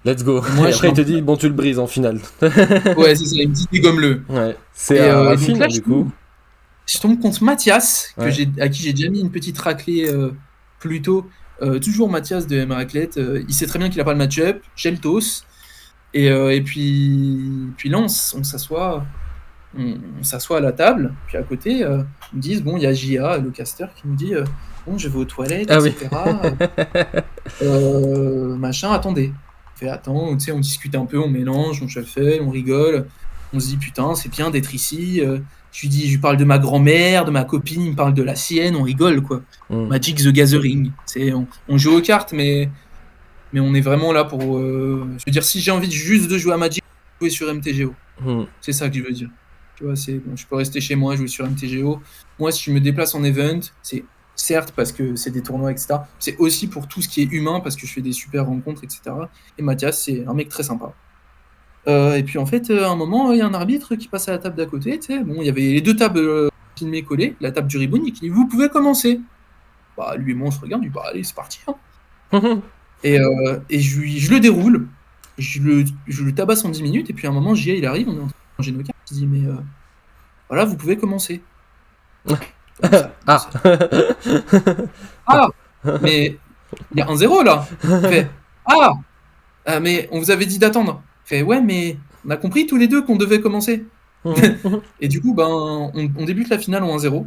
Let's go. Et après, il te dit, bon, tu le brises en finale. Ouais, c'est ça, il me dit, dégomme-le. Ouais. C'est Raffine, là, du coup. Je tombe contre Mathias, à qui j'ai déjà mis une petite raclée plus tôt. Toujours Mathias de M Raclette. Il sait très bien qu'il n'a pas le match-up. J'ai le toss. Et puis là, on s'assoit. On s'assoit à la table. Puis à côté, ils me disent, bon, il y a J.A., le caster, qui me dit, bon, je vais aux toilettes, etc. Machin, attendez. Attends, tu sais, on discute un peu, on mélange, on shuffle, on rigole, on se dit putain, c'est bien d'être ici. Je lui parle de ma grand-mère, de ma copine, il me parle de la sienne, on rigole quoi. Magic the Gathering, on joue aux cartes, mais on est vraiment là pour. Je veux dire, si j'ai envie juste de jouer à Magic, jouer sur MTGO. C'est ça que je veux dire. Tu vois, je peux rester chez moi, jouer sur MTGO. Moi, si je me déplace en event, c'est certes parce que c'est des tournois, etc. C'est aussi pour tout ce qui est humain, parce que je fais des super rencontres, etc. Et Mathias, c'est un mec très sympa. Et puis en fait, à un moment, il y a un arbitre qui passe à la table d'à côté. Bon, il y avait les 2 tables filmées collées, la table du Riboun, et qui dit, vous pouvez commencer. Lui et moi, on se regarde, allez, c'est parti. Et je le déroule, je le tabasse en 10 minutes, et puis à un moment, J.A. il arrive, on est en train de manger nos cartes, il dit, mais voilà, vous pouvez commencer. Mais il y a 1-0 là. Fait, mais on vous avait dit d'attendre. Fait, ouais, mais on a compris tous les deux qu'on devait commencer. Et du coup, on débute la finale en 1-0.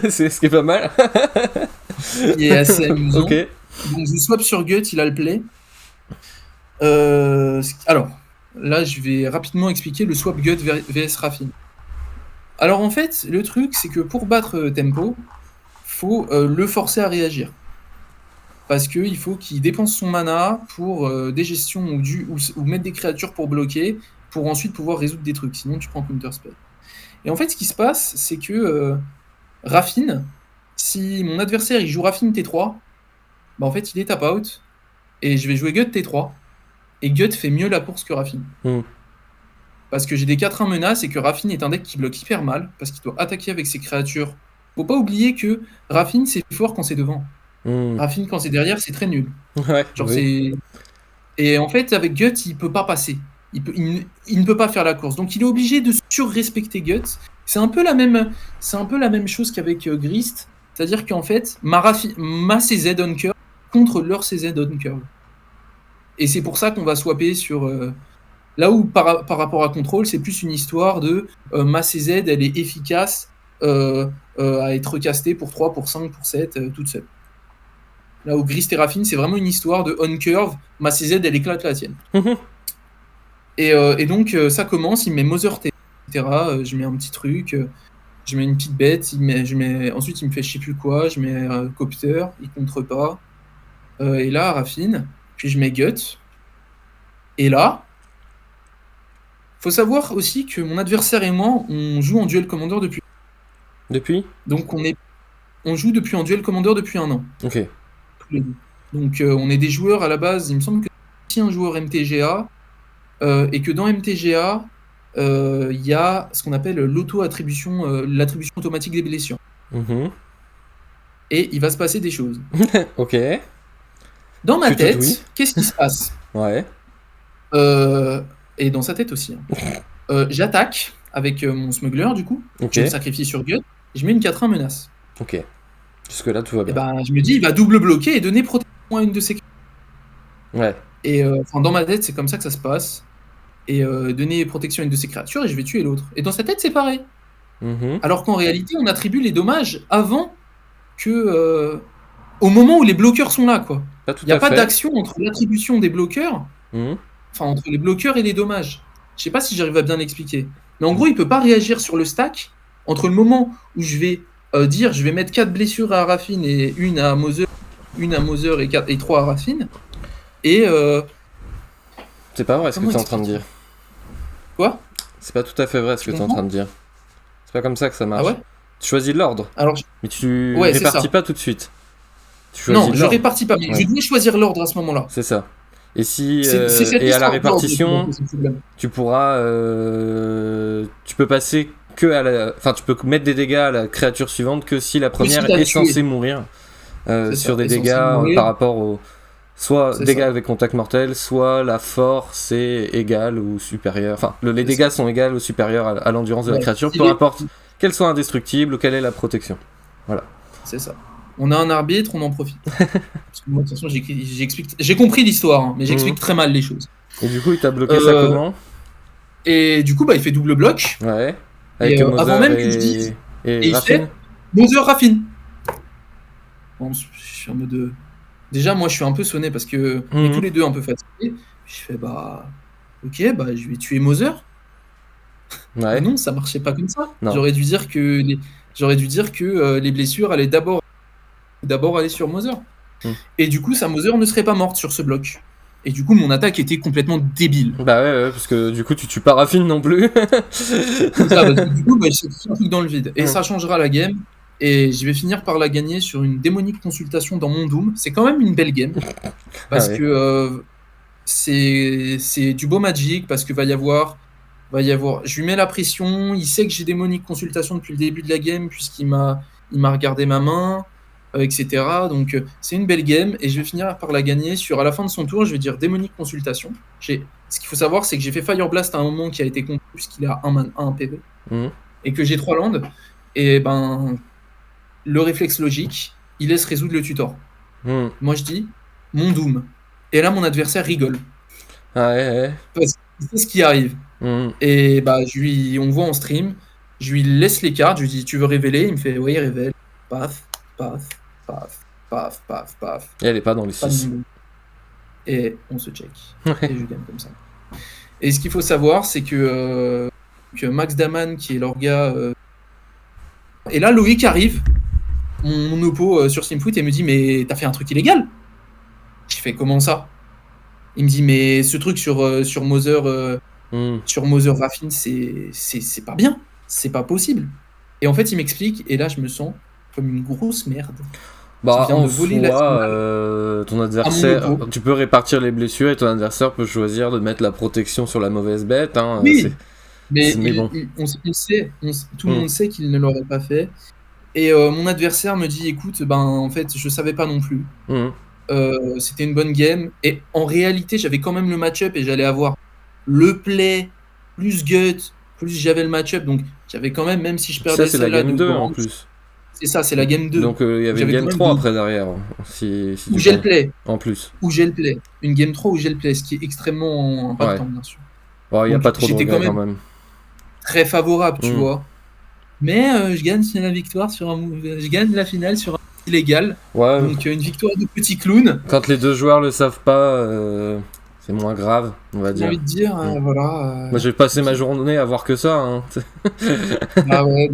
C'est ce qui est pas mal. Il est assez amusant. Okay. Donc je swap sur Gut, il a le play. Alors, là, je vais rapidement expliquer le swap Gut vs Raffine. Alors en fait, le truc, c'est que pour battre Tempo, faut le forcer à réagir. Parce qu'il faut qu'il dépense son mana pour des gestions ou mettre des créatures pour bloquer, pour ensuite pouvoir résoudre des trucs. Sinon, tu prends counterspell. Et en fait, ce qui se passe, c'est que Raffine, si mon adversaire il joue Raffine T3, en fait, il est tap out, et je vais jouer Gut T3, et Gut fait mieux la course que Raffine. Parce que j'ai des 4-1 menaces et que Raffine est un deck qui bloque hyper mal, parce qu'il doit attaquer avec ses créatures. Faut pas oublier que Raffine, c'est fort quand c'est devant. Raffine, quand c'est derrière, c'est très nul. Ouais, Et en fait, avec Gut, il peut pas passer. Il ne peut pas faire la course. Donc il est obligé de sur-respecter Gut. C'est un peu la même chose qu'avec Grist. C'est-à-dire qu'en fait, ma CZ on curve contre leur CZ on curve. Et c'est pour ça qu'on va swapper sur Là où par rapport à Control, c'est plus une histoire de ma CZ, elle est efficace à être castée pour 3, pour 5, pour 7, toute seule. Là où Gris Terrafine, c'est vraiment une histoire de on-curve, ma CZ, elle éclate la tienne. Et donc, ça commence, il met Mother T, etc. Je mets un petit truc, je mets une petite bête, ensuite il me fait je sais plus quoi, je mets Copter, il contre pas. Et là, Raffine, puis je mets Gut. Et là, faut savoir aussi que mon adversaire et moi, on joue en Duel Commander depuis. Depuis ? Donc on joue depuis en Duel Commander depuis 1 an. Ok. Tous les deux. Donc on est des joueurs à la base, il me semble que c'est aussi un joueur MTGA, et que dans MTGA, il y a ce qu'on appelle l'auto-attribution, l'attribution automatique des blessures. Et il va se passer des choses. Ok. Dans ma tête, oui. qu'est-ce qui se passe? Ouais. Et dans sa tête aussi. J'attaque avec mon smuggler, du coup. Ok. Je me sacrifie sur Gut. Et je mets une 4-1 menace. Ok. Jusque-là, tout va Et bien. ben, je me dis, il va double bloquer et donner protection à une de ses. Ouais. Et dans ma tête, c'est comme ça que ça se passe. Et donner protection à une de ses créatures et je vais tuer l'autre. Et dans sa tête, c'est pareil. Alors qu'en réalité, on attribue les dommages avant que. Au moment où les bloqueurs sont là, quoi. Il n'y a pas d'action entre l'attribution des bloqueurs. Enfin, entre les bloqueurs et les dommages. Je sais pas si j'arrive à bien l'expliquer. Mais en gros, il peut pas réagir sur le stack entre le moment où je vais dire je vais mettre 4 blessures à Raffine et une à Mother et 3 à Raffine. Et. C'est pas vrai ce que tu es en train de dire. Quoi? C'est pas tout à fait vrai ce que tu es en train de dire. C'est pas comme ça que ça marche. Ah ouais? Tu choisis l'ordre. Alors, mais tu répartis pas tout de suite. Non, je répartis pas, mais je dois choisir l'ordre à ce moment-là. C'est ça. Et si et à la répartition, tu pourras tu peux passer que à la, enfin tu peux mettre des dégâts à la créature suivante que si la première est censée mourir sur des dégâts par rapport au soit dégâts avec contact mortel, soit la force est égale ou supérieure. Enfin, les dégâts sont égaux ou supérieurs à l'endurance de la créature, peu importe qu'elle soit indestructible ou quelle est la protection. Voilà. C'est ça. On a un arbitre, on en profite. Parce que moi, de toute façon, j'ai compris l'histoire, hein, mais j'explique très mal les choses. Et du coup, il t'a bloqué ça comment? Et du coup, bah, il fait double bloc. Ouais. Avec avant même que je dise. Et il fait Mother Raffine. Bon, je suis en mode. Déjà, moi, je suis un peu sonné parce que on est tous les deux un peu fatigués. Je fais bah. Ok, bah, je vais tuer Mother. Ouais. Non, ça marchait pas comme ça. J'aurais dû dire que les blessures allaient d'abord aller sur Mother. Et du coup, sa Mother ne serait pas morte sur ce bloc. Et du coup, mon attaque était complètement débile. Bah ouais, parce que du coup, tu tues pas Raffine non plus. C'est ça, parce que du coup, c'est un truc dans le vide. Et ça changera la game. Et je vais finir par la gagner sur une démonique consultation dans mon Doom. C'est quand même une belle game. Parce que c'est du beau Magic, parce que va y avoir... Je lui mets la pression, il sait que j'ai démonique consultation depuis le début de la game, puisqu'il m'a regardé ma main, etc. Donc c'est une belle game, et je vais finir par la gagner sur, à la fin de son tour, je vais dire démonique consultation. Ce qu'il faut savoir, c'est que j'ai fait Fire Blast à un moment qui a été compris, puisqu'il a 1 PV, et que j'ai 3 landes, et ben... Le réflexe logique, il laisse résoudre le tutor. Moi je dis, mon Doom. Et là mon adversaire rigole. Ouais. Parce qu'il sait ce qui arrive. Et bah on voit en stream, je lui laisse les cartes, je lui dis tu veux révéler? Il me fait oui révèle. Paf, paf, paf, paf, paf, paf. Et elle est pas dans les 6. Et on se check. Et je gagne comme ça. Et ce qu'il faut savoir, c'est que Max Daman, qui est leur gars... Et là Loïc arrive, mon oppo sur Simfoot, et me dit mais t'as fait un truc illégal? Je fais comment ça? Il me dit mais ce truc sur Mother Raffine, c'est pas bien, c'est pas possible. Et en fait il m'explique, et là je me sens comme une grosse merde. Bah en soi, ton adversaire, tu peux répartir les blessures et ton adversaire peut choisir de mettre la protection sur la mauvaise bête. Hein, oui, mais bon. Tout le monde sait qu'il ne l'aurait pas fait. Et mon adversaire me dit écoute, ben en fait je savais pas non plus. C'était une bonne game, et en réalité j'avais quand même le match-up, et j'allais avoir le play plus gut plus j'avais le match-up, donc j'avais quand même si je perdais ça, c'est la game 2 en plus. C'est ça, c'est la game 2. Donc il y avait une game 3 après derrière. Où j'ai le play. En plus. Où j'ai le play. Une game 3 où j'ai le play, ce qui est extrêmement impactant, bien sûr. Bon, il n'y a Donc pas trop de j'étais quand regrets quand même même. très favorable, tu Hmm. vois. Mais je gagne la victoire je gagne la finale sur un illégal. Ouais, Donc une victoire de petit clown. quand les deux joueurs le savent pas, c'est moins grave, on va J'ai dire. envie de dire, Hmm. voilà. Moi, j'ai passé ma Puis- journée à voir que ça. Hein. Ah ouais,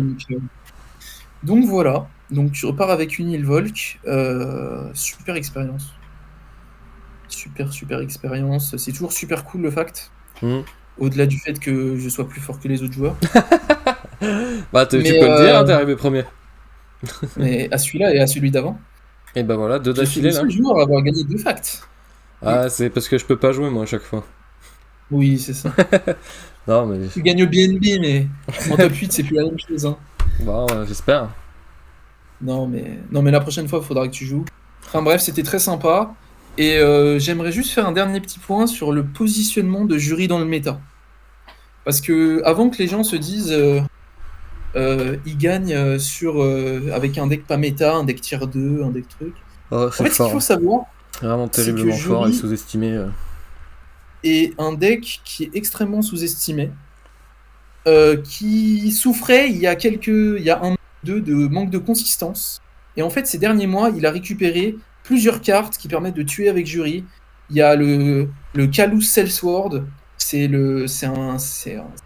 donc voilà. Donc tu repars avec une île Volk. Super expérience. Super expérience. C'est toujours super cool le fact. Hmm. Au-delà du fait que je sois plus fort que les autres joueurs. Bah, tu Mais, peux le dire, hein, t'es arrivé premier. mais à celui-là et à celui d'avant, Et bah voilà, 2 je suis le d'affilée là. seul joueur à avoir gagné 2 facts. Et- Ah, c'est parce que je peux pas jouer moi à chaque fois. Oui, c'est ça. Non, mais. Tu gagnes au BNB, mais en top 8, c'est plus la même chose. Hein. Bon, j'espère. Non, mais la prochaine fois, il faudra que tu joues. Enfin bref, c'était très sympa. Et j'aimerais juste faire un dernier petit point sur le positionnement de jury dans le méta. Parce que avant que les gens se disent ils gagnent avec un deck pas méta, un deck tier 2, un deck truc. Oh, En c'est fait, ce qu'il fort. faut savoir, Vraiment c'est que terriblement fort et jury sous-estimé. est un deck qui est extrêmement sous-estimé, qui souffrait il y a un ou deux de manque de consistance. Et en fait, ces derniers mois, il a récupéré plusieurs cartes qui permettent de tuer avec jury. Il y a le Calus Sellsword, c'est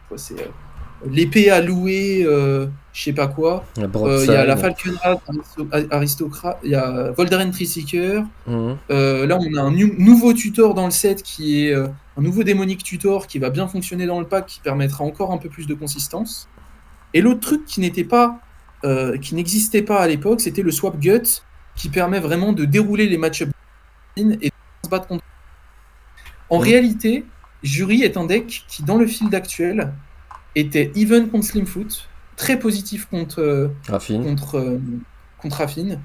quoi, l'épée à louer, je sais pas quoi. La Il y a la broadside. Falconrad Aristocrate, il y a Voldaren Treeseeker. Mhm. Là, on a un nouveau tutor dans le set qui est un nouveau démonique tutor qui va bien fonctionner dans le pack, qui permettra encore un peu plus de consistance. Et l'autre truc qui n'existait pas à l'époque, c'était le Swap Gut, qui permet vraiment de dérouler les match-ups et de se battre contre. En Mhm. réalité, Jury est un deck qui, dans le field actuel, était even contre Slimfoot, très positif Raffine. contre Raffine,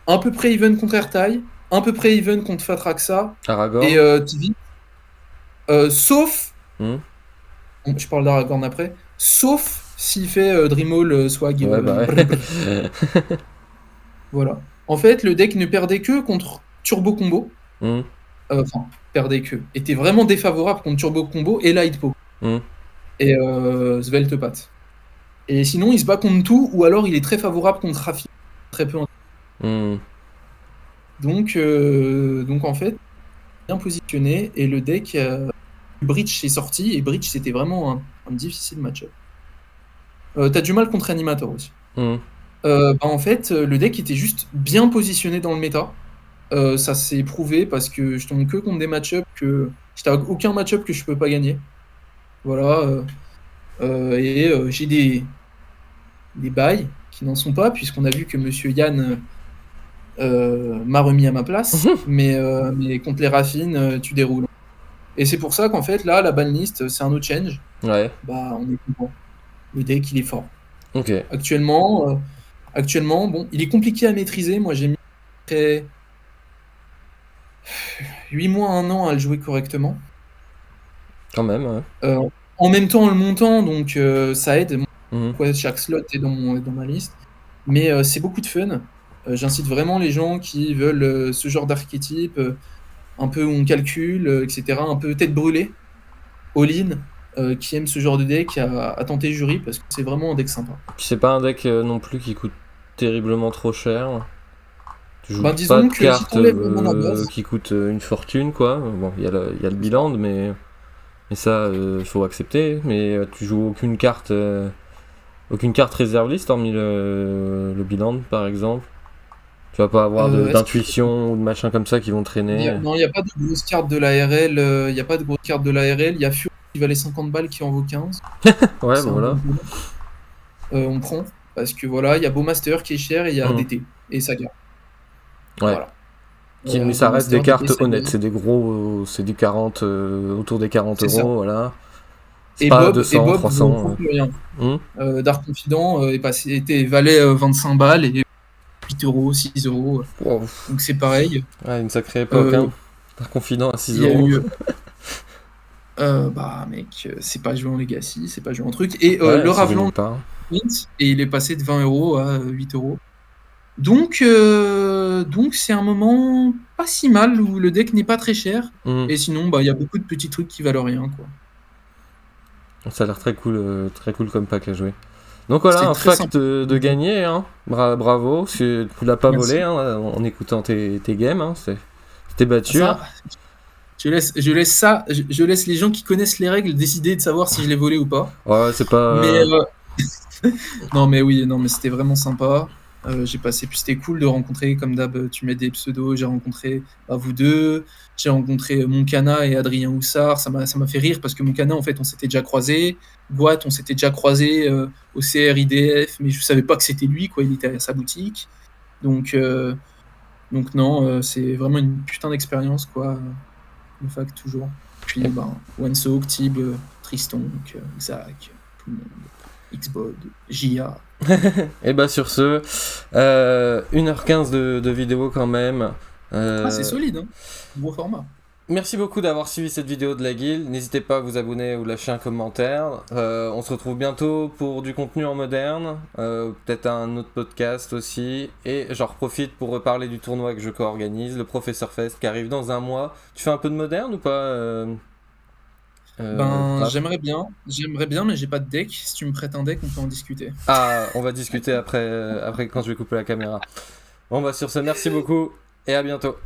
à peu près even contre Airtie, à peu près even contre Fatraxa et Aragorn. TV, sauf, Mhm. je parle d'Aragorn après, sauf s'il fait Dreamall Swag. Ouais, bah ouais. Brr, brr. Voilà. En fait, le deck ne perdait que contre Turbo Combo, Mhm. enfin, perdait que, était vraiment défavorable contre Turbo Combo et Lightpo, Mhm. et Sveltepat. Et sinon, il se bat contre tout, ou alors il est très favorable contre Rafi. Très peu. Mhm. Donc en fait, bien positionné, et le deck Breach est sorti, et Breach c'était vraiment un difficile match-up. T'as du mal contre Animator aussi. Mhm. En fait, le deck était juste bien positionné dans le méta. Ça s'est prouvé parce que je tombe que contre des match-ups que. J'étais à aucun match-up que je peux pas gagner. Voilà. J'ai des bails qui n'en sont pas, puisqu'on a vu que Monsieur Yann m'a remis à ma place. Mais contre les Raffines, tu déroules. Et c'est pour ça qu'en fait, là, la banlist, c'est un autre change. Ouais. Bah, on est content. Le deck, il est fort. Ok. Actuellement, bon, il est compliqué à maîtriser. Moi, j'ai mis après 8 mois, 1 an à le jouer correctement. Quand même, ouais. En même temps, en le montant, donc ça aide. Mhm. Quoi, chaque slot est dans ma liste. Mais c'est beaucoup de fun. J'incite vraiment les gens qui veulent ce genre d'archétype, un peu où on calcule, etc., un peu tête brûlée, all-in, qui aiment ce genre de deck à tenter jury, parce que c'est vraiment un deck sympa. Puis c'est pas un deck non plus qui coûte terriblement trop cher. Tu joues Ben, pas disons de que si cartes t'enlèves le mana base, qui coûtent une fortune, quoi. Bon, il y a le biland, mais ça, faut accepter. Mais tu joues aucune carte réserve liste, hormis le biland, par exemple. Tu vas pas avoir est-ce que d'intuition ou de machin comme ça qui vont traîner. non, il n'y a pas de grosse carte de l'ARL, il n'y a pas de grosse carte de l'ARL, il y a Fury qui valait 50 balles qui en vaut 15. Ouais, C'est bah un bon voilà. coup. On prend, parce que voilà, il y a Bowmaster qui est cher et il y a Mhm. DT et Saga. Ouais. Voilà. Mais ça reste des Bowmaster, DT, cartes Saga. honnêtes, c'est des gros, c'est du 40, autour des 40 C'est ça. euros, voilà. C'est Et pas Bob, 200, vaut 300. plus rien. Hum. Dark Confident valait 25 balles et 8 euros, 6 euros. Wow. Donc c'est pareil. Ouais, une sacrée époque, Euh, hein. Par confident à 6 Il y a euros. eu. Mec, c'est pas joué en Legacy, c'est pas joué en truc. Et Ouais, le c'est venu Ravelan, nulle part. et il est passé de 20 euros à 8 euros. Donc c'est un moment pas si mal où le deck n'est pas très cher. Hum. Et sinon, il y a beaucoup de petits trucs qui valent rien, quoi. Ça a l'air très cool comme pack à jouer. Donc voilà, C'était un très fact sympa. de gagner, hein. Bravo, tu l'as pas Merci. volé hein, en écoutant tes games, hein. T'es battu. Hein. Ça, je laisse ça, je laisse les gens qui connaissent les règles décider de savoir si je l'ai volé ou pas. Ouais, c'est Mais pas. non, mais oui, non, mais c'était vraiment sympa. J'ai passé, puis c'était cool de rencontrer, comme d'hab, tu mets des pseudos. J'ai rencontré vous deux, j'ai rencontré Moncana et Adrien Houssard. Ça m'a fait rire parce que Moncana, en fait, on s'était déjà croisés. Guat, on s'était déjà croisés au CRIDF, mais je savais pas que c'était lui, quoi. Il était à sa boutique. Donc non, c'est vraiment une putain d'expérience, quoi. Le fac, toujours. Puis, Wanso, Ctib, Triston, Xac, tout le monde. Xbod, JA. Et bah sur ce, 1h15 de vidéo quand même. C'est solide, hein. Gros format. Merci beaucoup d'avoir suivi cette vidéo de la guilde. N'hésitez pas à vous abonner ou lâcher un commentaire. On se retrouve bientôt pour du contenu en moderne, peut-être un autre podcast aussi. Et j'en profite pour reparler du tournoi que je co-organise, le Professeur Fest, qui arrive dans un mois. Tu fais un peu de moderne ou pas Raph J'aimerais bien, mais j'ai pas de deck. Si tu me prêtes un deck, on peut en discuter. Ah, on va discuter après quand je vais couper la caméra. Bon bah sur ce, merci beaucoup et à bientôt.